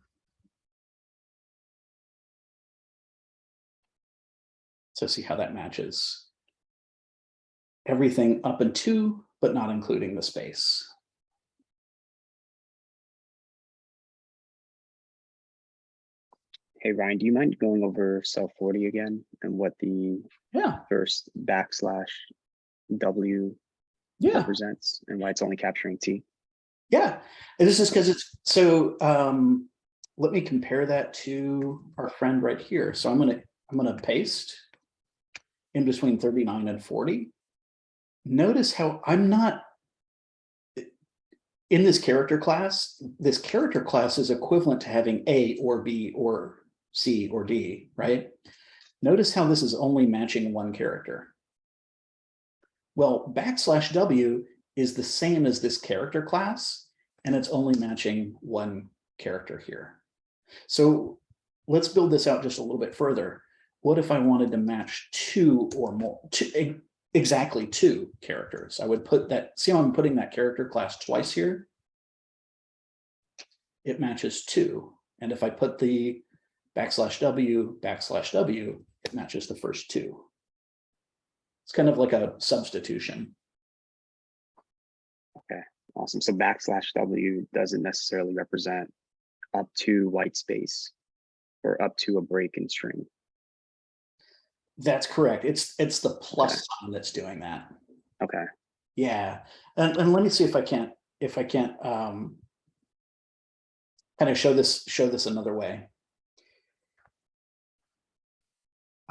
[SPEAKER 1] So see how that matches everything up and to, but not including the space.
[SPEAKER 6] Hey, Ryan, do you mind going over cell 40 again and what the
[SPEAKER 1] Yeah,
[SPEAKER 6] first \W
[SPEAKER 1] yeah,
[SPEAKER 6] represents and why it's only capturing T?
[SPEAKER 1] yeah. And this is because it's so let me compare that to our friend right here. So I'm gonna paste in between 39 and 40. Notice how I'm not in this character class. This character class is equivalent to having A or B or C or D, right? Notice how this is only matching one character. Well, \W is the same as this character class, and it's only matching one character here. So let's build this out just a little bit further. What if I wanted to match two or more, exactly two characters? I would put that, see how I'm putting that character class twice here? It matches two. And if I put the \W, it matches the first two. It's kind of like a substitution.
[SPEAKER 6] Okay, awesome. So \W doesn't necessarily represent up to white space or up to a break in string.
[SPEAKER 1] That's correct. It's the plus sign that's doing that.
[SPEAKER 6] Okay.
[SPEAKER 1] Yeah, and let me see if I can't kind of show this another way.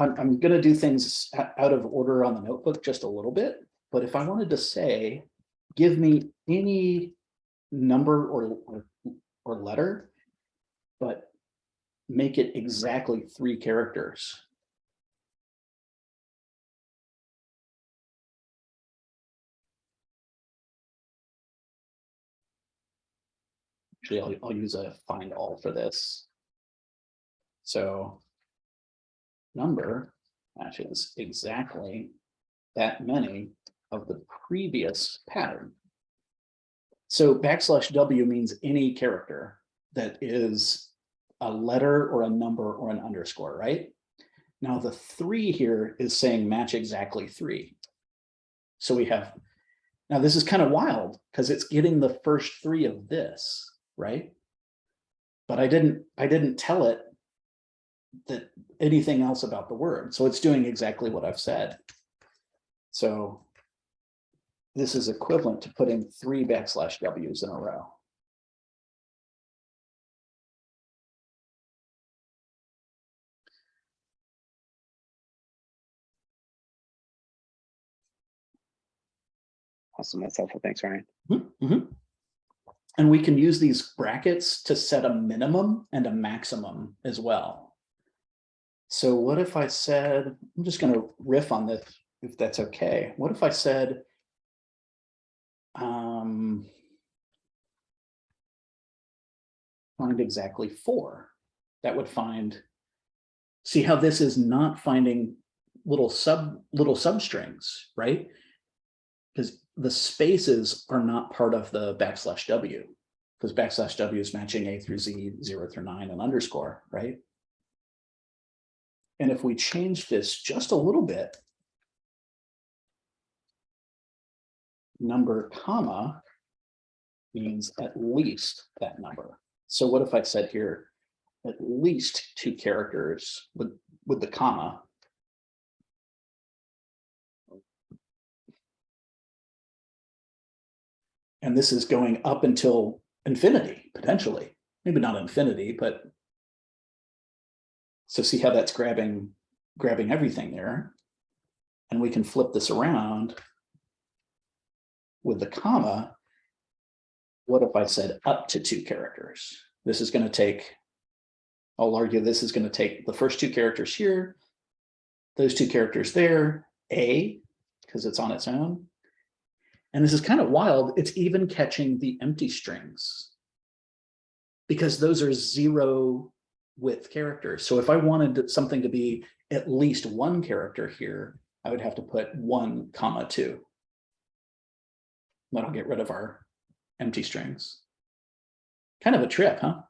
[SPEAKER 1] I'm going to do things out of order on the notebook just a little bit, but if I wanted to say, give me any number or letter, but make it exactly 3 characters. Actually, I'll use a find all for this. So number matches exactly that many of the previous pattern. So \W means any character that is a letter or a number or an underscore, right? Now the 3 here is saying match exactly 3. So we have, now this is kind of wild because it's getting the first 3 of this, right? But I didn't tell it that anything else about the word. So it's doing exactly what I've said. So this is equivalent to putting 3 \Ws in a row.
[SPEAKER 6] Awesome. That's helpful. Thanks, Ryan.
[SPEAKER 1] And we can use these brackets to set a minimum and a maximum as well. So what if I said, I'm just going to riff on this, if that's okay. What if I said, find exactly 4? That would find, see how this is not finding little substrings, right? Because the spaces are not part of the \W, because \W is matching A through Z, 0 through 9, and underscore, right? And if we change this just a little bit, number comma means at least that number. So what if I said here, at least 2 characters with the comma? And this is going up until infinity, potentially. Maybe not infinity, but So see how that's grabbing everything there. And we can flip this around with the comma. What if I said up to 2 characters? This is going to take, I'll argue this is going to take the first 2 characters here, those 2 characters there, A, because it's on its own. And this is kind of wild. It's even catching the empty strings because those are 0 width characters. So if I wanted something to be at least 1 character here, I would have to put 1, 2. That'll get rid of our empty strings. Kind of a trip, huh?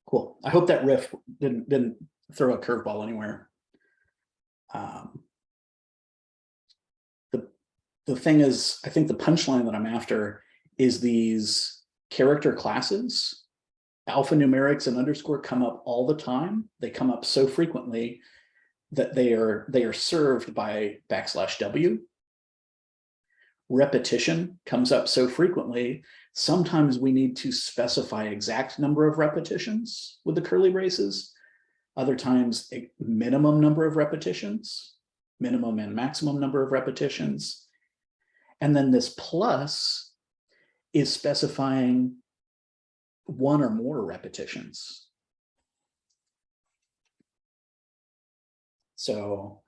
[SPEAKER 1] Cool. I hope that riff didn't throw a curveball anywhere. The thing is, I think the punchline that I'm after is these character classes, alphanumerics and underscore come up all the time. They come up so frequently that they are served by \W. Repetition comes up so frequently, sometimes we need to specify exact number of repetitions with the curly braces. Other times, a minimum number of repetitions, minimum and maximum number of repetitions. And then this plus is specifying 1 or more repetitions. So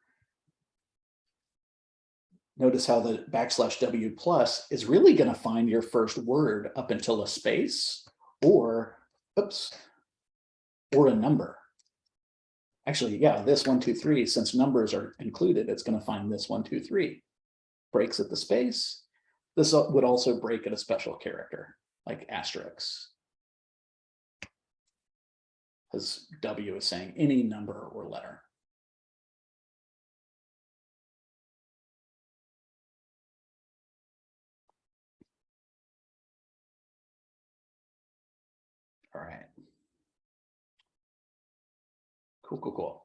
[SPEAKER 1] notice how the \W plus is really going to find your first word up until a space or, oops, or a number. Actually, yeah, this 1, 2, 3, since numbers are included, it's going to find this 1, 2, 3. Breaks at the space. This would also break at a special character like asterisk, because W is saying any number or letter. All right. Cool, cool, cool.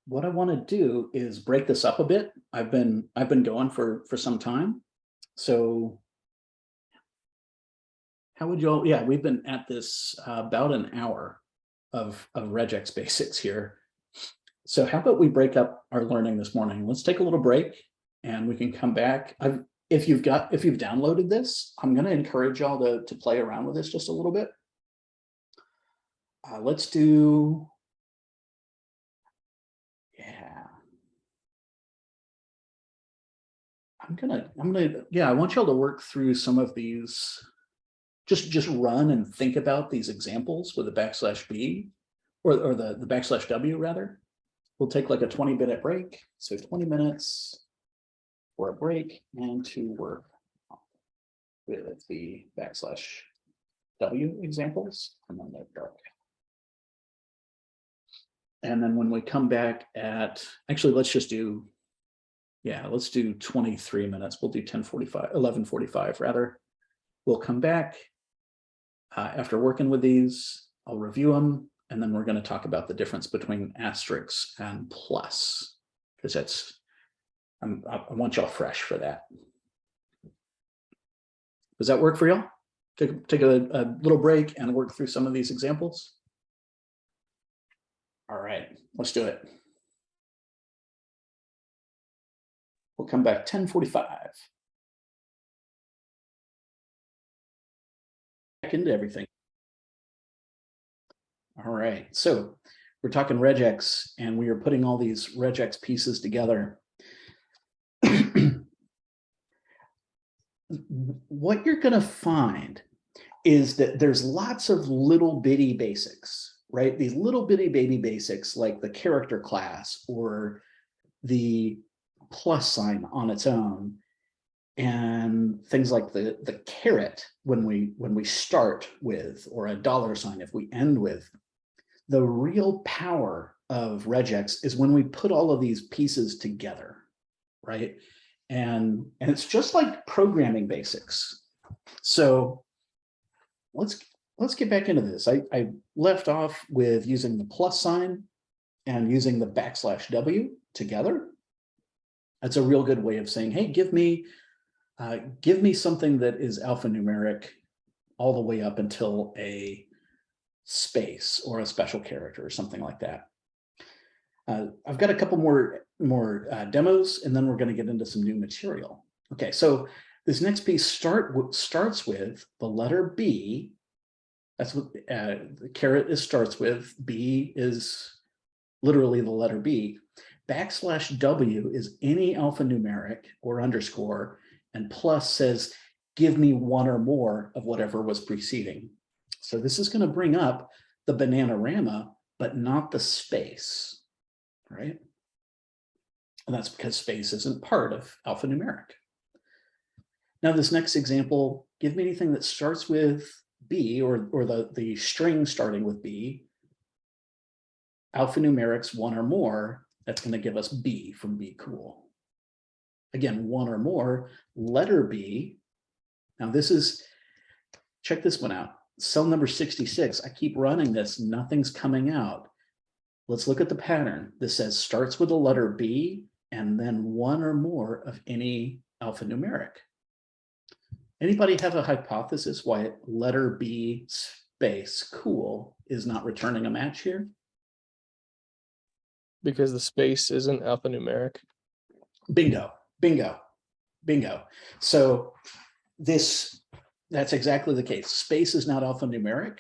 [SPEAKER 1] What I want to do is break this up a bit. I've been going for some time. So how would you all, yeah, we've been at this about an hour of Regex basics here. So how about we break up our learning this morning? Let's take a little break and we can come back. If you've downloaded this, I'm going to encourage y'all to play around with this just a little bit. Let's do, yeah. Yeah, I want y'all to work through some of these. Just run and think about these examples with the \B or the \W rather. We'll take like a 20-minute break. So 20 minutes for a break and to work with the \W examples. And then they're dark. And then when we come back at, actually, let's just do, yeah, let's do 23 minutes. We'll do 11:45 rather. We'll come back after working with these. I'll review them, and then we're going to talk about the difference between asterisks and plus, because that's, I want y'all fresh for that. Does that work for y'all? Take a little break and work through some of these examples. All right, let's do it. We'll come back 10:45. Back into everything. All right, so we're talking regex, and we are putting all these regex pieces together. What you're going to find is that there's lots of little bitty basics, right? These little bitty baby basics like the character class or the plus sign on its own, and things like the caret when we start with, or a $sign if we end with. The real power of regex is when we put all of these pieces together, right? And it's just like programming basics. So let's get back into this. I left off with using the plus sign and using the \W together. That's a real good way of saying, hey, give me something that is alphanumeric all the way up until a space or a special character or something like that. I've got a couple more demos, and then we're going to get into some new material. Okay, so this next piece starts with the letter B. That's what the caret starts with. B is literally the letter B. \W is any alphanumeric or underscore, and plus says, give me one or more of whatever was preceding. So this is going to bring up the Bananarama, but not the space, right? And that's because space isn't part of alphanumeric. Now this next example, give me anything that starts with B or the string starting with B, alphanumerics one or more, that's going to give us B from Be Cool. Again, one or more, letter B. Now this is, check this one out. Cell number 66, I keep running this, nothing's coming out. Let's look at the pattern. This says starts with a letter B and then one or more of any alphanumeric. Anybody have a hypothesis why letter B space cool is not returning a match here?
[SPEAKER 7] Because the space isn't alphanumeric.
[SPEAKER 1] Bingo, bingo, bingo. So that's exactly the case. Space is not alphanumeric.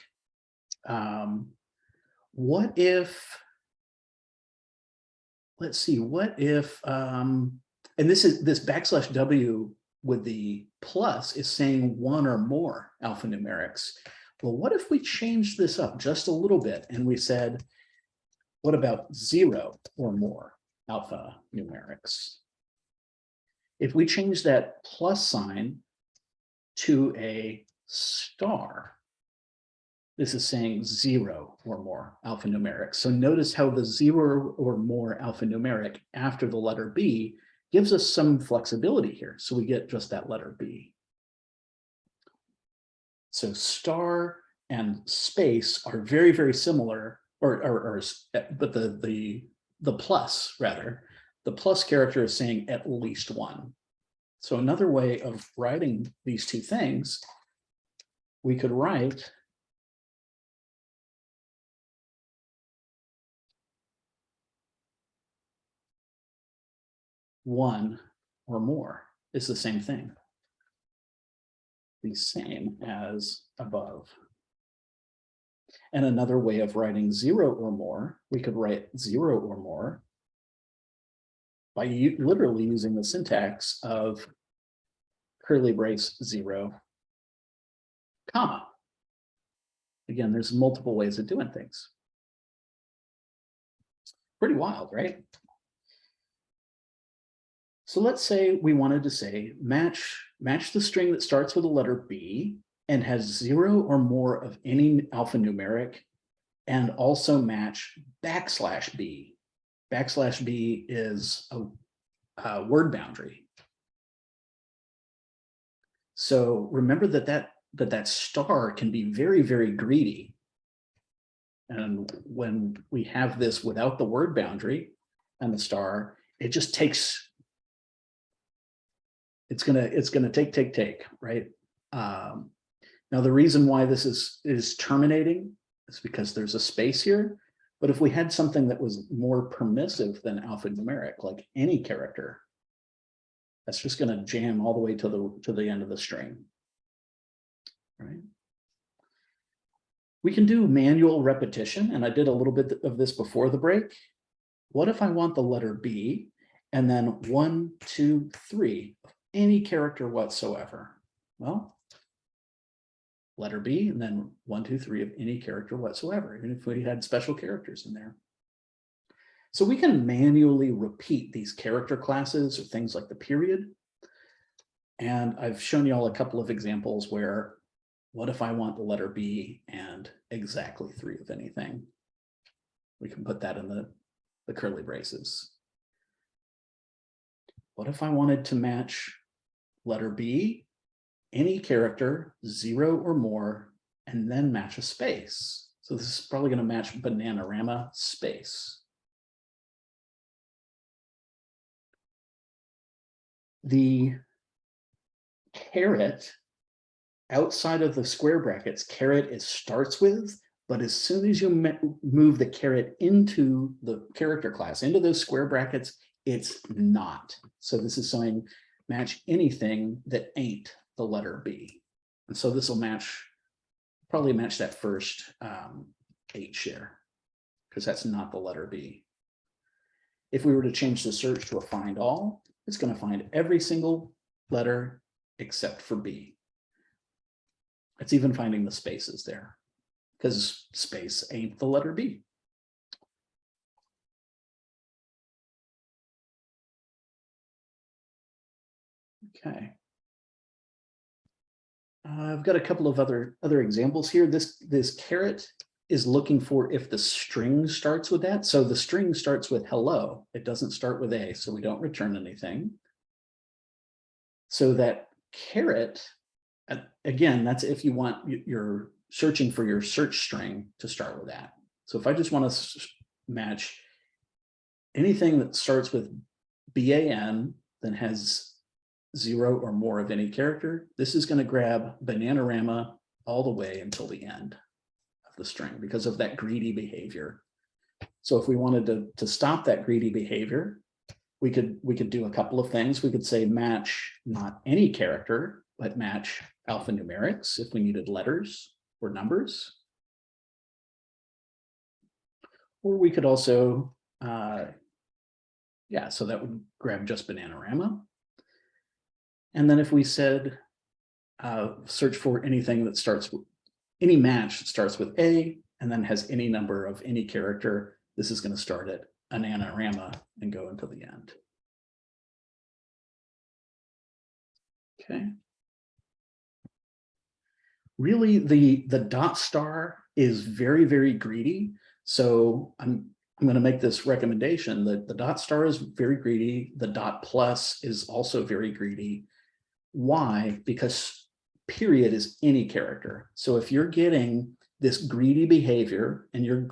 [SPEAKER 1] What if, let's see, what if, and this \W with the plus is saying one or more alphanumerics. Well, what if we changed this up just a little bit and we said, what about 0 or more alphanumerics? If we change that plus sign to a star, this is saying 0 or more alphanumeric. So notice how the 0 or more alphanumeric after the letter B gives us some flexibility here. So we get just that letter B. So star and space are very, very similar, but the plus rather, the plus character is saying at least one. So another way of writing these two things, we could write one or more is the same thing. The same as above. And another way of writing 0 or more, we could write 0 or more by literally using the syntax of curly brace 0, comma. Again, there's multiple ways of doing things. Pretty wild, right? So let's say we wanted to say match the string that starts with a letter B and has 0 or more of any alphanumeric, and also match \B. \B is a word boundary. So remember that star can be very, very greedy. And when we have this without the word boundary and the star, it just takes, it's gonna take, right? Now the reason why this is terminating is because there's a space here. But if we had something that was more permissive than alphanumeric, like any character, that's just going to jam all the way to the end of the string, right? We can do manual repetition, and I did a little bit of this before the break. What if I want the letter B and then 1, 2, 3 of any character whatsoever? Well, letter B and then 1, 2, 3 of any character whatsoever, even if we had special characters in there. So we can manually repeat these character classes or things like the period. And I've shown you all a couple of examples where, what if I want the letter B and exactly 3 of anything? We can put that in the curly braces. What if I wanted to match letter B, any character, 0 or more, and then match a space? So this is probably going to match Bananarama space. the caret outside of the square brackets, caret it starts with, but as soon as you move the caret into the character class, into those square brackets, it's not. So this is saying match anything that ain't the letter B. And so this will match, probably match that first 8 share, because that's not the letter B. If we were to change the search to a find all, it's going to find every single letter except for B. It's even finding the spaces there, because space ain't the letter B. Okay. I've got a couple of other examples here. This caret is looking for if the string starts with that. So the string starts with hello. It doesn't start with A, so we don't return anything. So that caret, again, that's if you want, you're searching for your search string to start with that. So if I just want to match anything that starts with BAN, then has 0 or more of any character, this is going to grab Bananarama all the way until the end of the string because of that greedy behavior. So if we wanted to stop that greedy behavior, we could do a couple of things. We could say match not any character, but match alphanumerics if we needed letters or numbers. Or we could also, yeah, so that would grab just Bananarama. And then if we said, search for anything that starts with, any match that starts with A and then has any number of any character, this is going to start at Bananarama and go until the end. Okay. Really, the dot star is very, very greedy. So I'm going to make this recommendation that the dot star is very greedy. The dot plus is also very greedy. Why? Because period is any character. So if you're getting this greedy behavior and your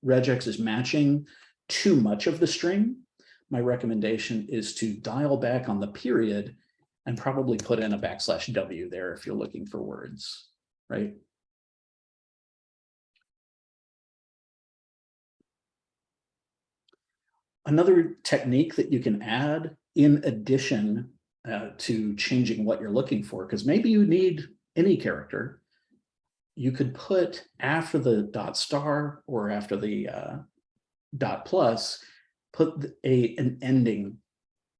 [SPEAKER 1] regex is matching too much of the string, my recommendation is to dial back on the period and probably put in a \W there if you're looking for words, right? Another technique that you can add in addition to changing what you're looking for, because maybe you need any character, you could put after the dot star or after the dot plus, put an ending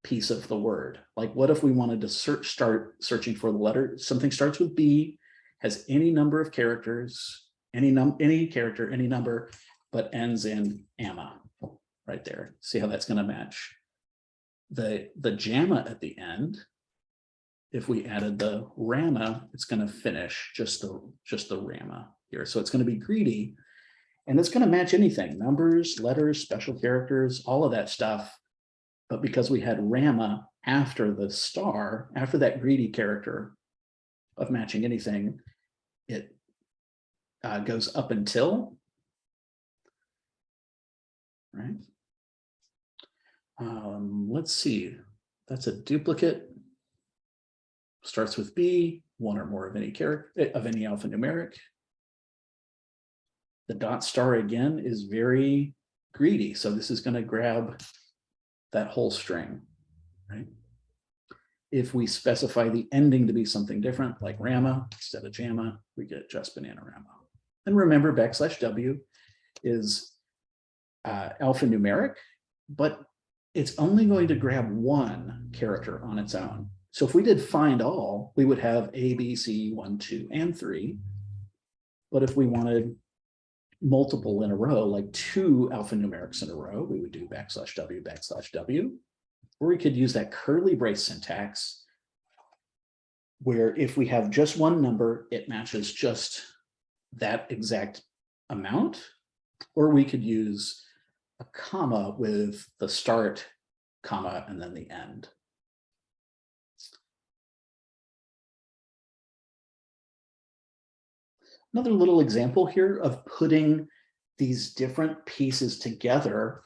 [SPEAKER 1] piece of the word. Like what if we wanted to start searching for the letter, something starts with B, has any number of characters, any character, any number, but ends in ama right there. See how that's going to match? The JAMA at the end, if we added the RAMA, it's going to finish just the RAMA here. So it's going to be greedy and it's going to match anything, numbers, letters, special characters, all of that stuff. But because we had RAMA after the star, after that greedy character of matching anything, it goes up until, right? Let's see, that's a duplicate, starts with B, one or more of any character, of any alphanumeric. The dot star again is very greedy, so this is going to grab that whole string, right? If we specify the ending to be something different, like RAMA instead of JAMA, we get just Bananarama. And remember, \W is alphanumeric, but it's only going to grab one character on its own. So if we did find all, we would have A, B, C, 1, 2, and 3. But if we wanted multiple in a row, like 2 alphanumerics in a row, we would do \W, or we could use that curly brace syntax where if we have just one number, it matches just that exact amount, or we could use a comma with the start, comma, and then the end. Another little example here of putting these different pieces together.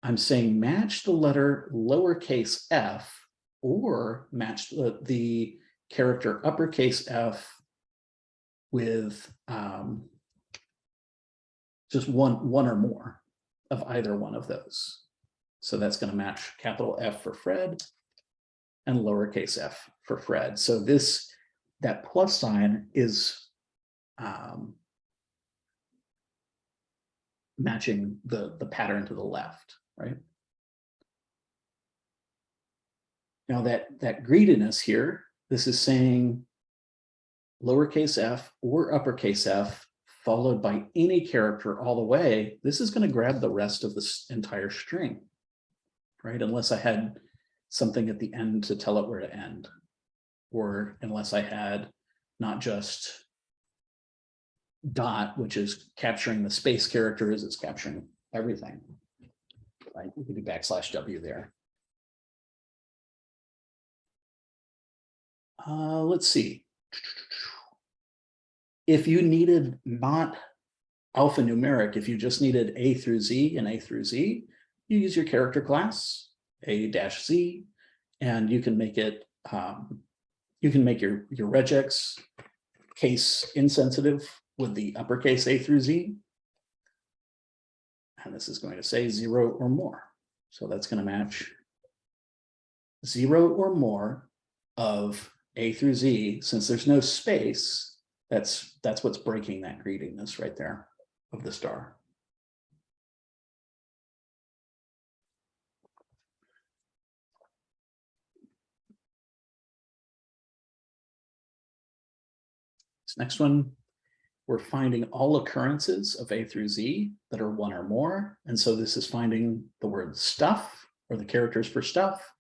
[SPEAKER 1] I'm saying match the letter lowercase f or match the character uppercase F with just one or more of either one of those. So that's going to match capital F for Fred and lowercase f for Fred. So that plus sign is matching the pattern to the left, right? Now that greediness here, this is saying lowercase f or uppercase f followed by any character all the way. This is going to grab the rest of this entire string, right? Unless I had something at the end to tell it where to end, or unless I had not just dot, which is capturing the space characters, it's capturing everything, right? We could do \W there. Let's see. If you needed not alphanumeric, if you just needed A through Z and A through Z, you use your character class, A-Z, and you can make it, you can make your regex case insensitive with the uppercase A through Z. And this is going to say 0 or more. So that's going to match 0 or more of A through Z. Since there's no space, that's what's breaking that greediness right there of the star. This next one, we're finding all occurrences of A through Z that are 1 or more. And so this is finding the word stuff or the characters for stuff.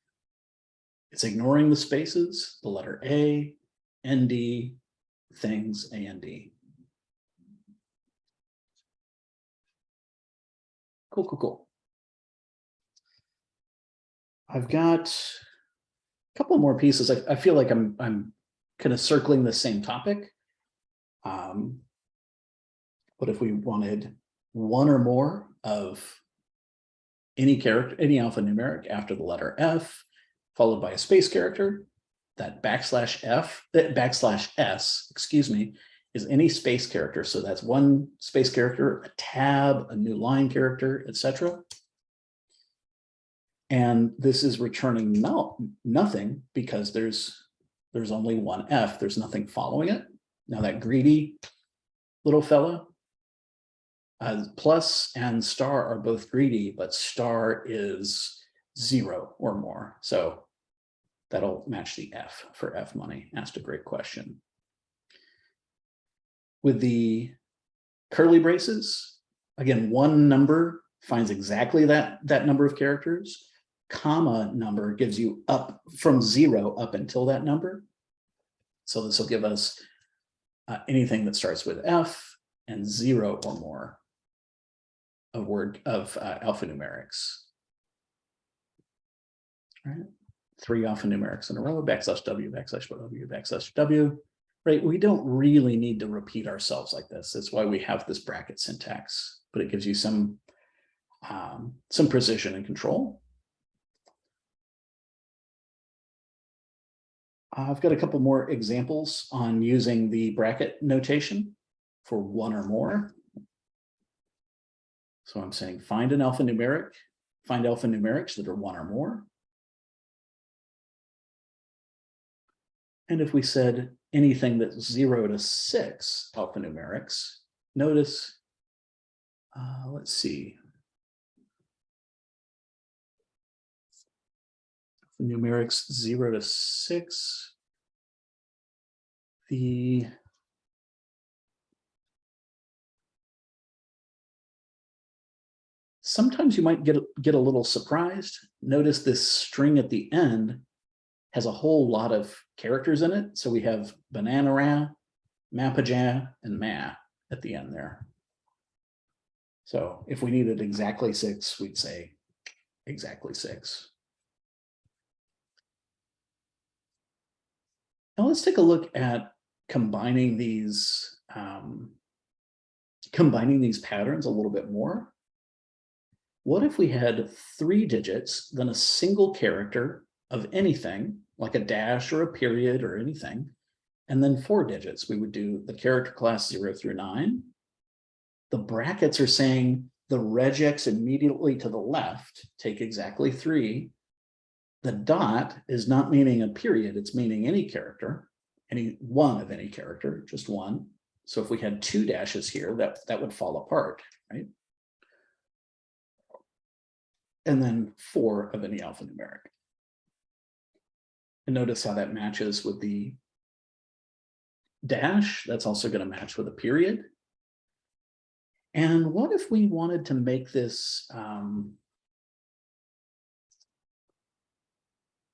[SPEAKER 1] It's ignoring the spaces, the letter A, ND, things, AND. Cool, cool, cool. I've got a couple more pieces. I feel like I'm kind of circling the same topic. What if we wanted 1 or more of any character, any alphanumeric after the letter F, followed by a space character? That \S, excuse me, is any space character. So that's one space character, a tab, a new line character, etc. And this is returning nothing because there's only one F. There's nothing following it. Now that greedy little fella, plus and star are both greedy, but star is 0 or more. So that'll match the F for F money. Asked a great question. With the curly braces, again, one number finds exactly that number of characters. Comma number gives you up from 0 up until that number. So this will give us anything that starts with F and 0 or more of alphanumerics. All right. 3 alphanumerics in a row, \W, \W, \W, right? We don't really need to repeat ourselves like this. That's why we have this bracket syntax, but it gives you some precision and control. I've got a couple more examples on using the bracket notation for 1 or more. So I'm saying find an alphanumeric, find alphanumerics that are 1 or more. And if we said anything that's 0 to 6 alphanumerics, notice, let's see. Numerics 0 to 6. Sometimes you might get a little surprised. Notice this string at the end has a whole lot of characters in it. So we have banana, mapaja, and ma at the end there. So if we needed exactly 6, we'd say exactly 6. Now let's take a look at combining these patterns a little bit more. What if we had 3 digits, then a single character, of anything, like a dash or a period or anything, and then 4 digits. We would do the character class 0 through 9. The brackets are saying the regex immediately to the left, take exactly 3. The dot is not meaning a period, it's meaning any character, any one of any character, just one. So if we had 2 dashes here, that would fall apart, right? And then 4 of any alphanumeric. And notice how that matches with the dash. That's also going to match with a period. And what if we wanted to make this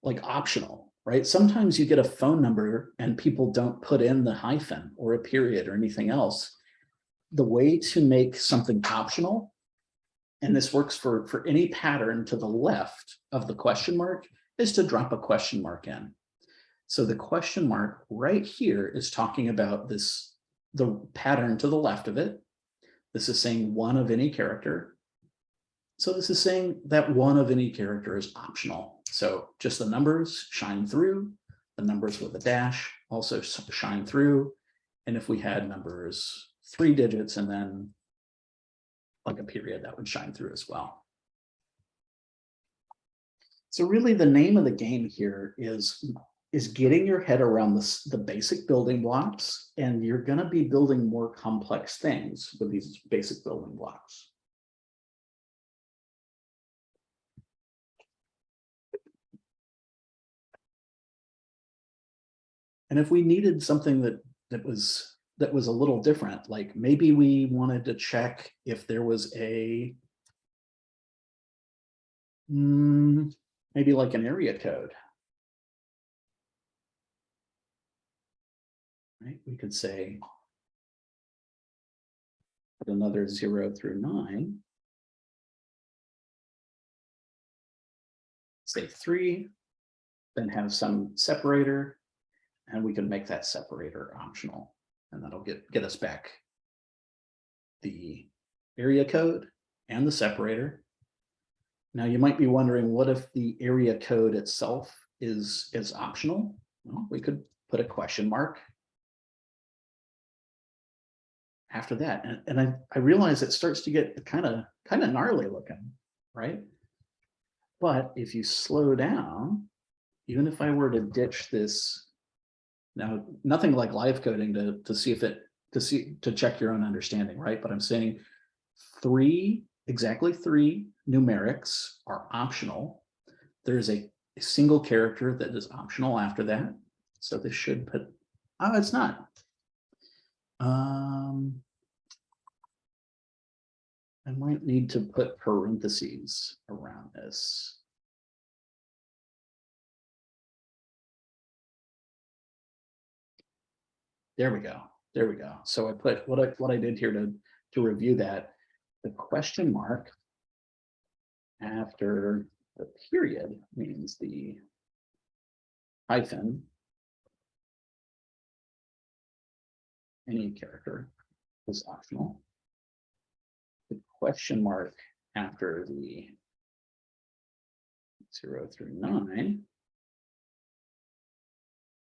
[SPEAKER 1] like optional, right? Sometimes you get a phone number and people don't put in the hyphen or a period or anything else. The way to make something optional, and this works for any pattern to the left of the question mark, is to drop a question mark in. So the question mark right here is talking about this, the pattern to the left of it. This is saying one of any character. So this is saying that one of any character is optional. So just the numbers shine through, the numbers with a dash also shine through. And if we had numbers 3 digits and then like a period, that would shine through as well. So really the name of the game here is getting your head around the basic building blocks, and you're going to be building more complex things with these basic building blocks. And if we needed something that was a little different, like maybe we wanted to check if there was a maybe like an area code. Right? We could say put another 0 through 9. Say 3, then have some separator, and we can make that separator optional, and that'll get us back the area code and the separator. Now you might be wondering, what if the area code itself is optional? Well, we could put a question mark after that, and I realize it starts to get kind of gnarly looking, right? But if you slow down, even if I were to ditch this, now nothing like live coding to see if it to check your own understanding, right? But I'm saying exactly 3 numerics are optional. There's a single character that is optional after that. So this should put, oh, it's not. I might need to put parentheses around this. There we go. There we go. So I put what I did here to review that, the question mark after the period means the hyphen, any character is optional. The question mark after the 0 through 9,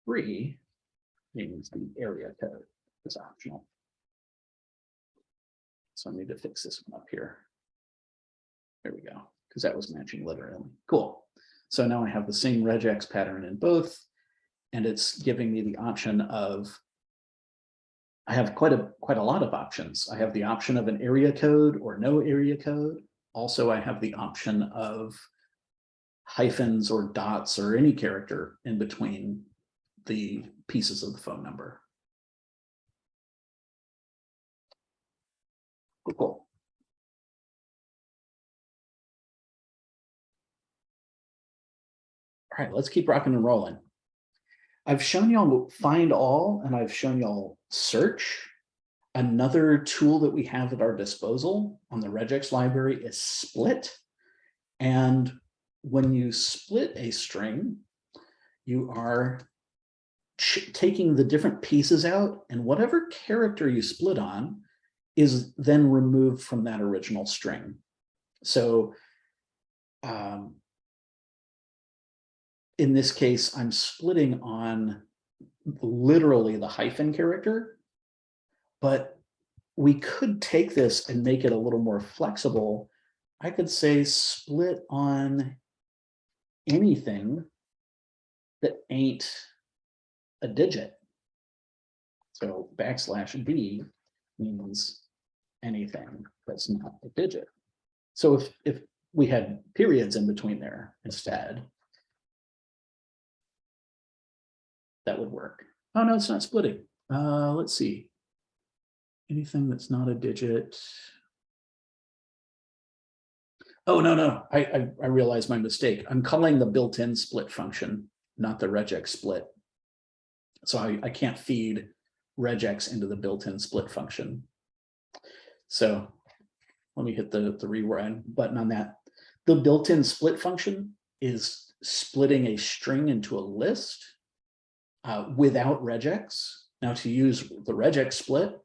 [SPEAKER 1] 3 means the area code is optional. So I need to fix this one up here. There we go, because that was matching literally. Cool. So now I have the same regex pattern in both, and it's giving me the option of, I have quite a lot of options. I have the option of an area code or no area code. Also, I have the option of hyphens or dots or any character in between the pieces of the phone number. Cool. All right, let's keep rocking and rolling. I've shown y'all find all, and I've shown y'all search. Another tool that we have at our disposal on the regex library is split. And when you split a string, you are taking the different pieces out, and whatever character you split on is then removed from that original string. So in this case, I'm splitting on literally the hyphen character, but we could take this and make it a little more flexible. I could say split on anything that ain't a digit. So \b means anything that's not a digit. So if we had periods in between there instead, that would work. Oh no, it's not splitting. Let's see. Anything that's not a digit. Oh, no, I realized my mistake. I'm calling the built-in split function, not the regex split. So I can't feed regex into the built-in split function. So let me hit the rewind button on that. The built-in split function is splitting a string into a list without regex. Now to use the regex split,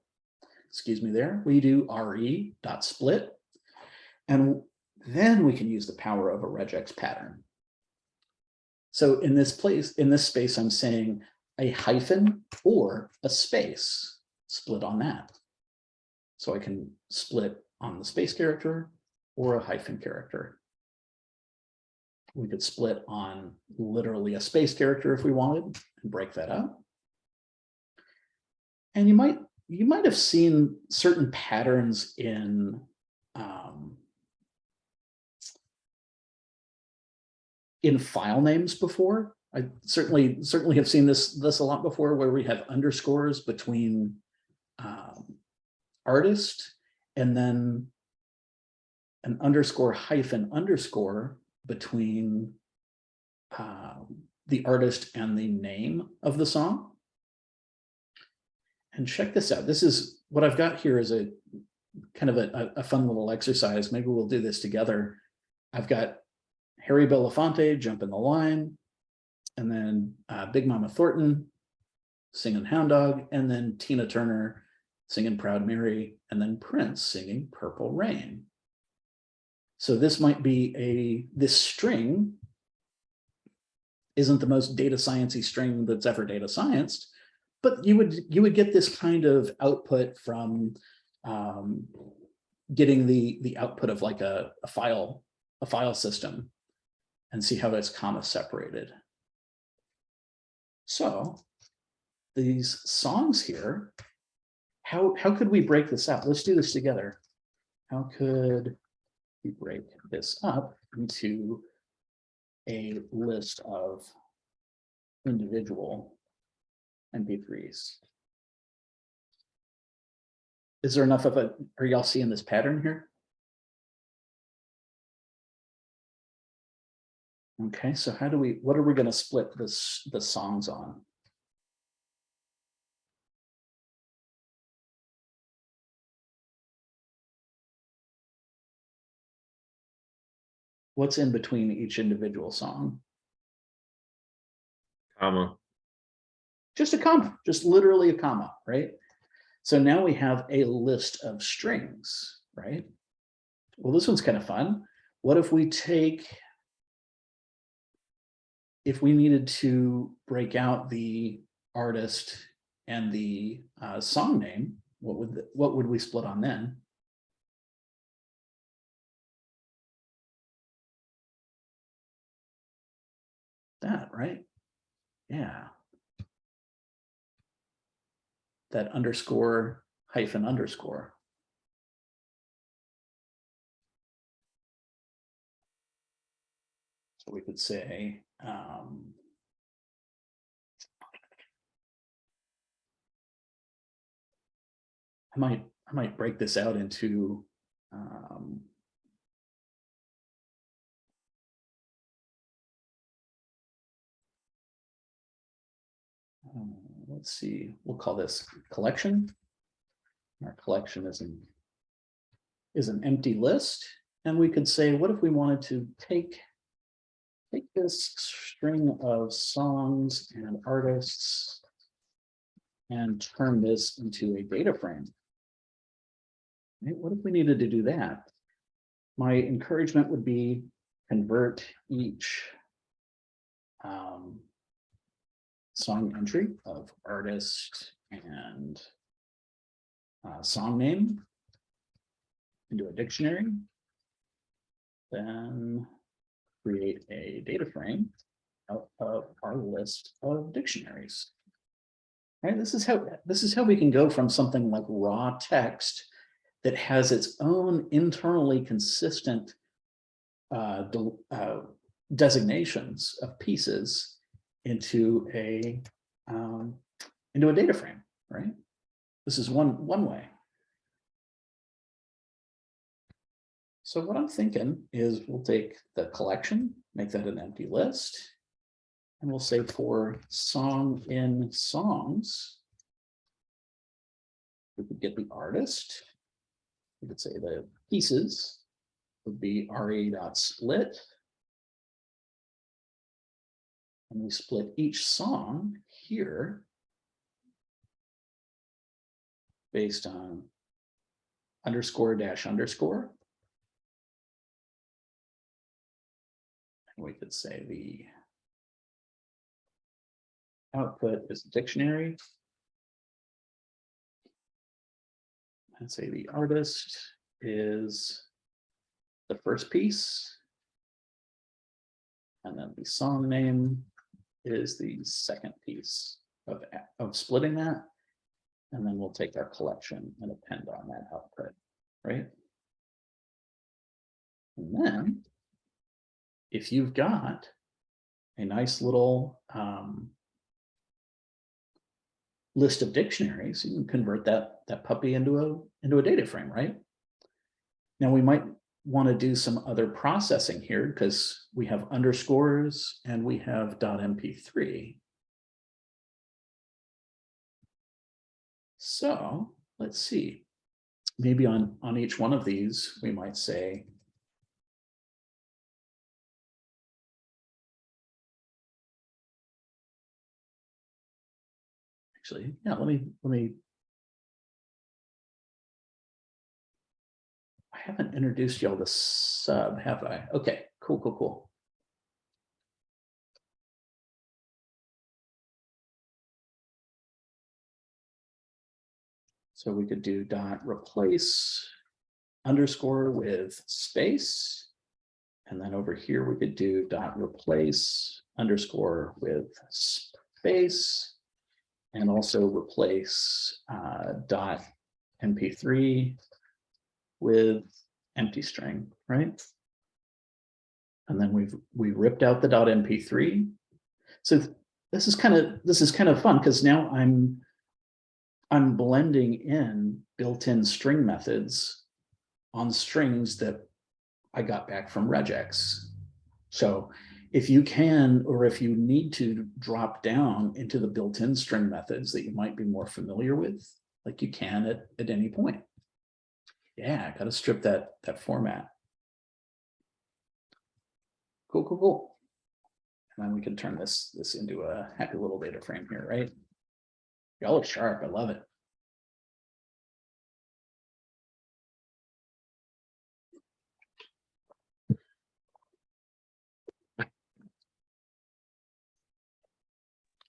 [SPEAKER 1] excuse me there, we do re.split, and then we can use the power of a regex pattern. So in this space, I'm saying a hyphen or a space, split on that. So I can split on the space character or a hyphen character. We could split on literally a space character if we wanted and break that up. And you might have seen certain patterns in file names before. I certainly have seen this a lot before, where we have underscores between artist and then an underscore hyphen underscore between the artist and the name of the song. And check this out. This is what I've got here is a kind of a fun little exercise. Maybe we'll do this together. I've got Harry Belafonte jumping the line, and then Big Mama Thornton singing Hound Dog, and then Tina Turner singing Proud Mary, and then Prince singing Purple Rain. So this might be this string isn't the most data sciencey string that's ever data scienced, but you would get this kind of output from getting the output of like a file system, and see how it's comma separated. So these songs here, how could we break this up? Let's do this together. How could we break this up into a list of individual MP3s? Is there enough of a, are y'all seeing this pattern here? Okay, so what are we going to split the songs on? What's in between each individual song?
[SPEAKER 8] Comma.
[SPEAKER 1] Just a comma, just literally a comma, right? So now we have a list of strings, right? Well, this one's kind of fun. What if we if we needed to break out the artist and the song name, what would we split on then? That, right? Yeah. That underscore hyphen underscore. So we could say, I might break this out into let's see, we'll call this collection. Our collection is an empty list, and we could say, what if we wanted to take this string of songs and artists and turn this into a data frame? Right? What if we needed to do that? My encouragement would be convert each song entry of artist and song name into a dictionary, then create a data frame out of our list of dictionaries. Right, this is how we can go from something like raw text that has its own internally consistent designations of pieces into a data frame, right? This is one way. So what I'm thinking is we'll take the collection, make that an empty list, and we'll say for song in songs, we could get the artist. We could say the pieces would be re.split. And we split each song here based on underscore dash underscore. And we could say the output is a dictionary. And say the artist is the first piece. And then the song name is the second piece of splitting that. And then we'll take our collection and append on that output, right? And then if you've got a nice little list of dictionaries, you can convert that puppy into a data frame, right? Now we might want to do some other processing here because we have underscores and we have .mp3. So let's see, maybe on each one of these, we might say, actually, yeah, let me, I haven't introduced y'all to sub, have I? Okay, cool. So we could do .replace underscore with space. And then over here, we could do .replace underscore with space. And also replace .mp3 with empty string, right? And then we ripped out the .mp3. So this is kind of fun because now I'm blending in built-in string methods on strings that I got back from Regex. So if you can, or if you need to drop down into the built-in string methods that you might be more familiar with, like you can at any point. Yeah, I got to strip that format. Cool. And then we can turn this into a happy little data frame here, right? Y'all are sharp. I love it.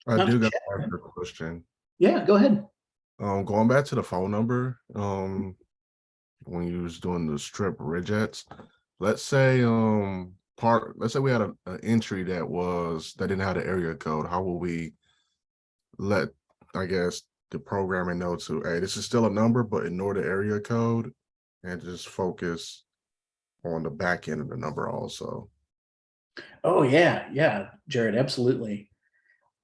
[SPEAKER 3] I
[SPEAKER 1] Not
[SPEAKER 3] do
[SPEAKER 1] to
[SPEAKER 3] got
[SPEAKER 1] check.
[SPEAKER 3] to ask a question.
[SPEAKER 1] Yeah, go ahead.
[SPEAKER 3] Going back to the phone number, when you was doing the strip regex, let's say let's say we had an entry that didn't have the area code. How will we let, I guess, the programming know to, hey, this is still a number, but ignore the area code and just focus on the back end of the number also?
[SPEAKER 1] Oh yeah, Jared, absolutely.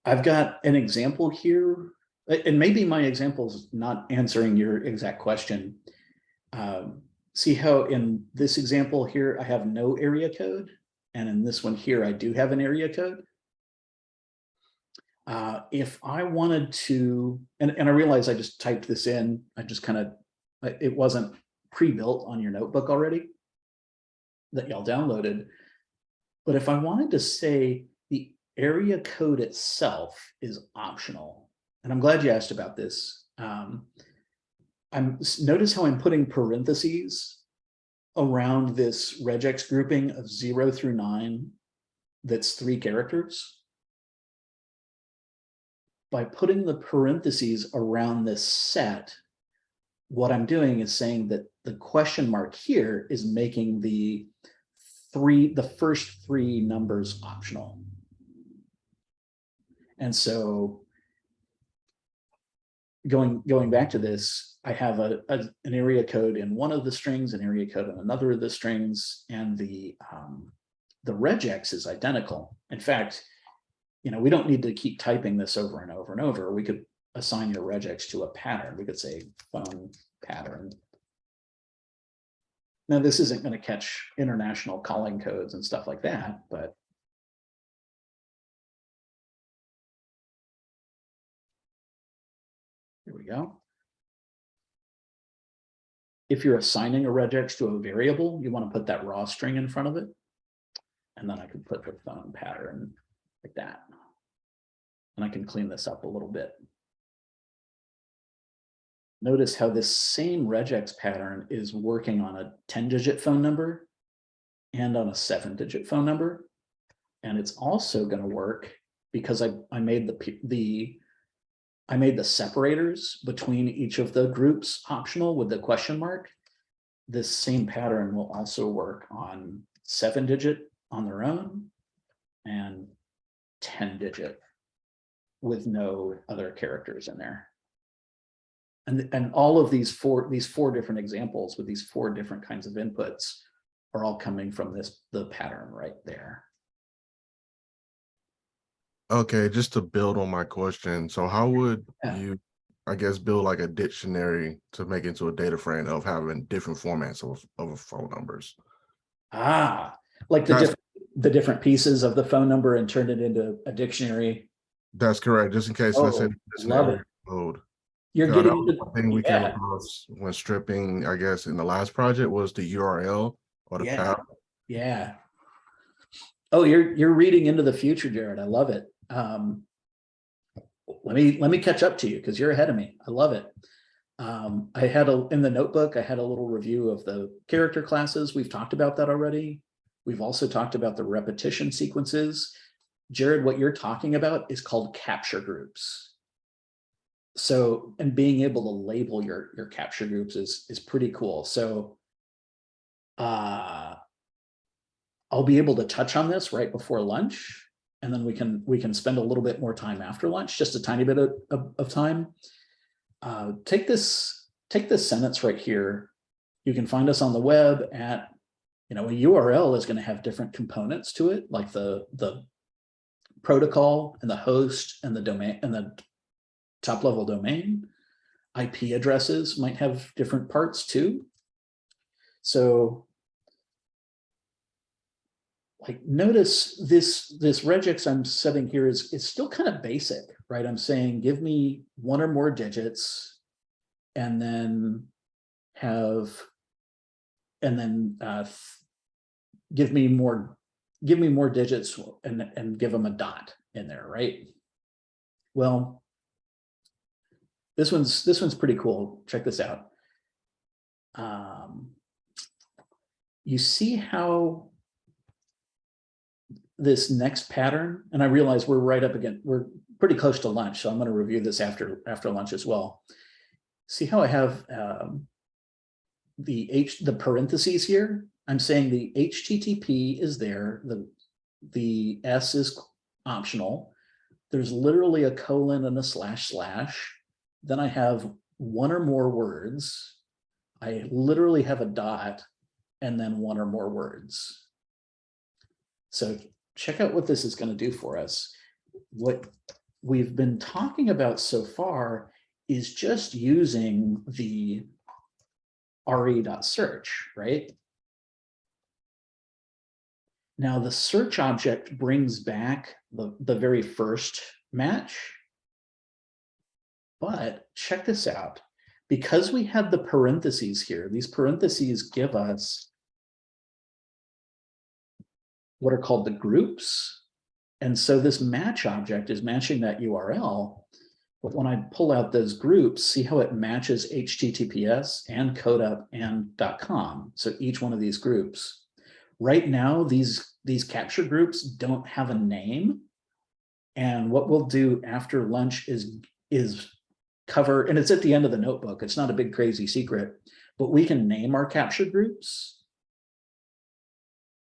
[SPEAKER 1] I've got an example here, and maybe my example is not answering your exact question. See how in this example here, I have no area code, and in this one here, I do have an area code. If I wanted to, and I realize I just typed this in, I just kind of, it wasn't pre-built on your notebook already that y'all downloaded. But if I wanted to say the area code itself is optional, and I'm glad you asked about this. Notice how I'm putting parentheses around this regex grouping of 0 through 9. That's 3 characters. by putting the parentheses around this set, what I'm doing is saying that the question mark here is making the first three numbers optional. And so going back to this, I have an area code in one of the strings, an area code in another of the strings, and the regex is identical. In fact, we don't need to keep typing this over and over and over. We could assign your regex to a pattern. We could say phone pattern. Now, this isn't going to catch international calling codes and stuff like that, but here we go. If you're assigning a regex to a variable, you want to put that raw string in front of it. And then I can put the phone pattern like that. And I can clean this up a little bit. Notice how this same regex pattern is working on a 10-digit phone number and on a 7-digit phone number. And it's also going to work because I made the separators between each of the groups optional with the question mark. This same pattern will also work on 7-digit on their own and 10-digit with no other characters in there. And all of these four different examples with these 4 different kinds of inputs are all coming from the pattern right there.
[SPEAKER 3] Okay, just to build on my question. So how would you, I guess, build like a dictionary to make into a data frame of having different formats of phone numbers?
[SPEAKER 1] Like the different pieces of the phone number and turn it into a dictionary.
[SPEAKER 3] That's correct. Just in case, let's say
[SPEAKER 1] love it.
[SPEAKER 3] Mode.
[SPEAKER 1] You're getting into
[SPEAKER 3] one thing we came across when stripping, I guess, in the last project was the URL or the path.
[SPEAKER 1] Yeah. Oh, you're reading into the future, Jared. I love it. Let me catch up to you because you're ahead of me. I love it. I had in the notebook, I had a little review of the character classes. We've talked about that already. We've also talked about the repetition sequences. Jared, what you're talking about is called capture groups. So, and being able to label your capture groups is pretty cool. So I'll be able to touch on this right before lunch, and then we can spend a little bit more time after lunch, just a tiny bit of time. Take this sentence right here. You can find us on the web at, a URL is going to have different components to it, like the protocol and the host and the domain and the top level domain. IP addresses might have different parts too. So like notice this regex I'm setting here is still kind of basic, right? I'm saying give me 1 or more digits and then give me more digits and give them a dot in there, right? Well, this one's pretty cool. Check this out. You see how this next pattern, and I realize we're right up against, we're pretty close to lunch, so I'm going to review this after lunch as well. See how I have the parentheses here? I'm saying the HTTP is there, the S is optional. There's literally a colon and a // Then I have 1 or more words. I literally have a dot and then 1 or more words. So check out what this is going to do for us. What we've been talking about so far is just using the re.search, right? Now the search object brings back the very first match. But check this out. Because we have the parentheses here, these parentheses give us what are called the groups. And so this match object is matching that URL. But when I pull out those groups, see how it matches HTTPS and CodeUp and .com. So each one of these groups. Right now, these capture groups don't have a name. And what we'll do after lunch is cover, and it's at the end of the notebook. It's not a big crazy secret, but we can name our capture groups.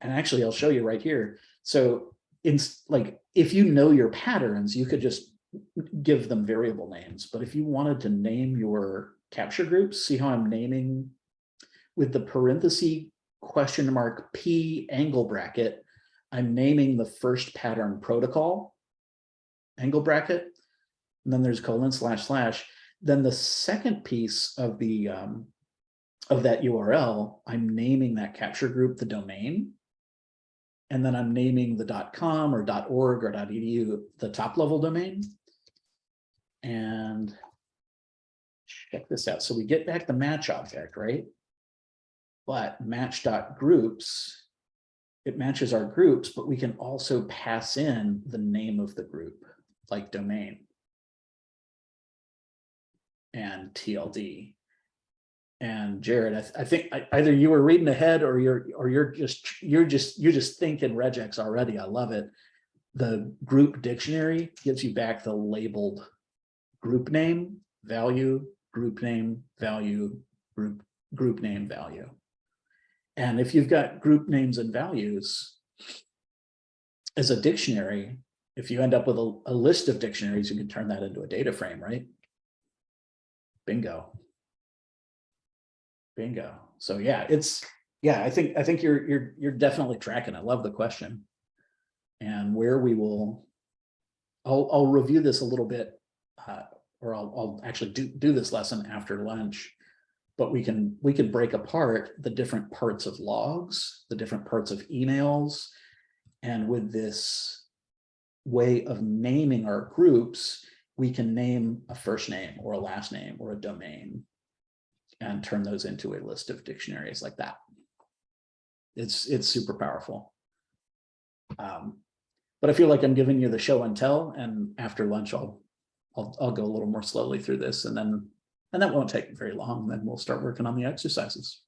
[SPEAKER 1] And actually, I'll show you right here. So like, if you know your patterns, you could just give them variable names. But if you wanted to name your capture groups, see how I'm naming with the parenthesis question mark P angle bracket, I'm naming the first pattern protocol angle bracket, and then there's colon // Then the second piece of the of that URL, I'm naming that capture group the domain, and then I'm naming the .com or .org or .edu the top level domain. And check this out. So we get back the match object, right? But match.groups, it matches our groups, but we can also pass in the name of the group, like domain and TLD. And Jared, I think either you were reading ahead or you're just thinking regex already. I love it. The group dictionary gives you back the labeled group name, value, group name, value, group name, value. And if you've got group names and values as a dictionary, if you end up with a list of dictionaries, you can turn that into a data frame, right? Bingo. Bingo. So yeah, I think you're definitely tracking. I love the question. And where we will, I'll review this a little bit, or I'll actually do this lesson after lunch. But we can break apart the different parts of logs, the different parts of emails, and with this way of naming our groups, we can name a first name or a last name or a domain and turn those into a list of dictionaries like that. It's super powerful. But I feel like I'm giving you the show and tell, and after lunch I'll go a little more slowly through this, and that won't take very long. Then we'll start working on the exercises.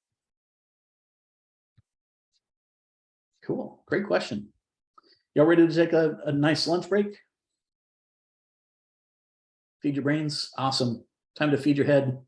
[SPEAKER 1] Cool, great question. Y'all ready to take a nice lunch break? Feed your brains, awesome. Time to feed your head.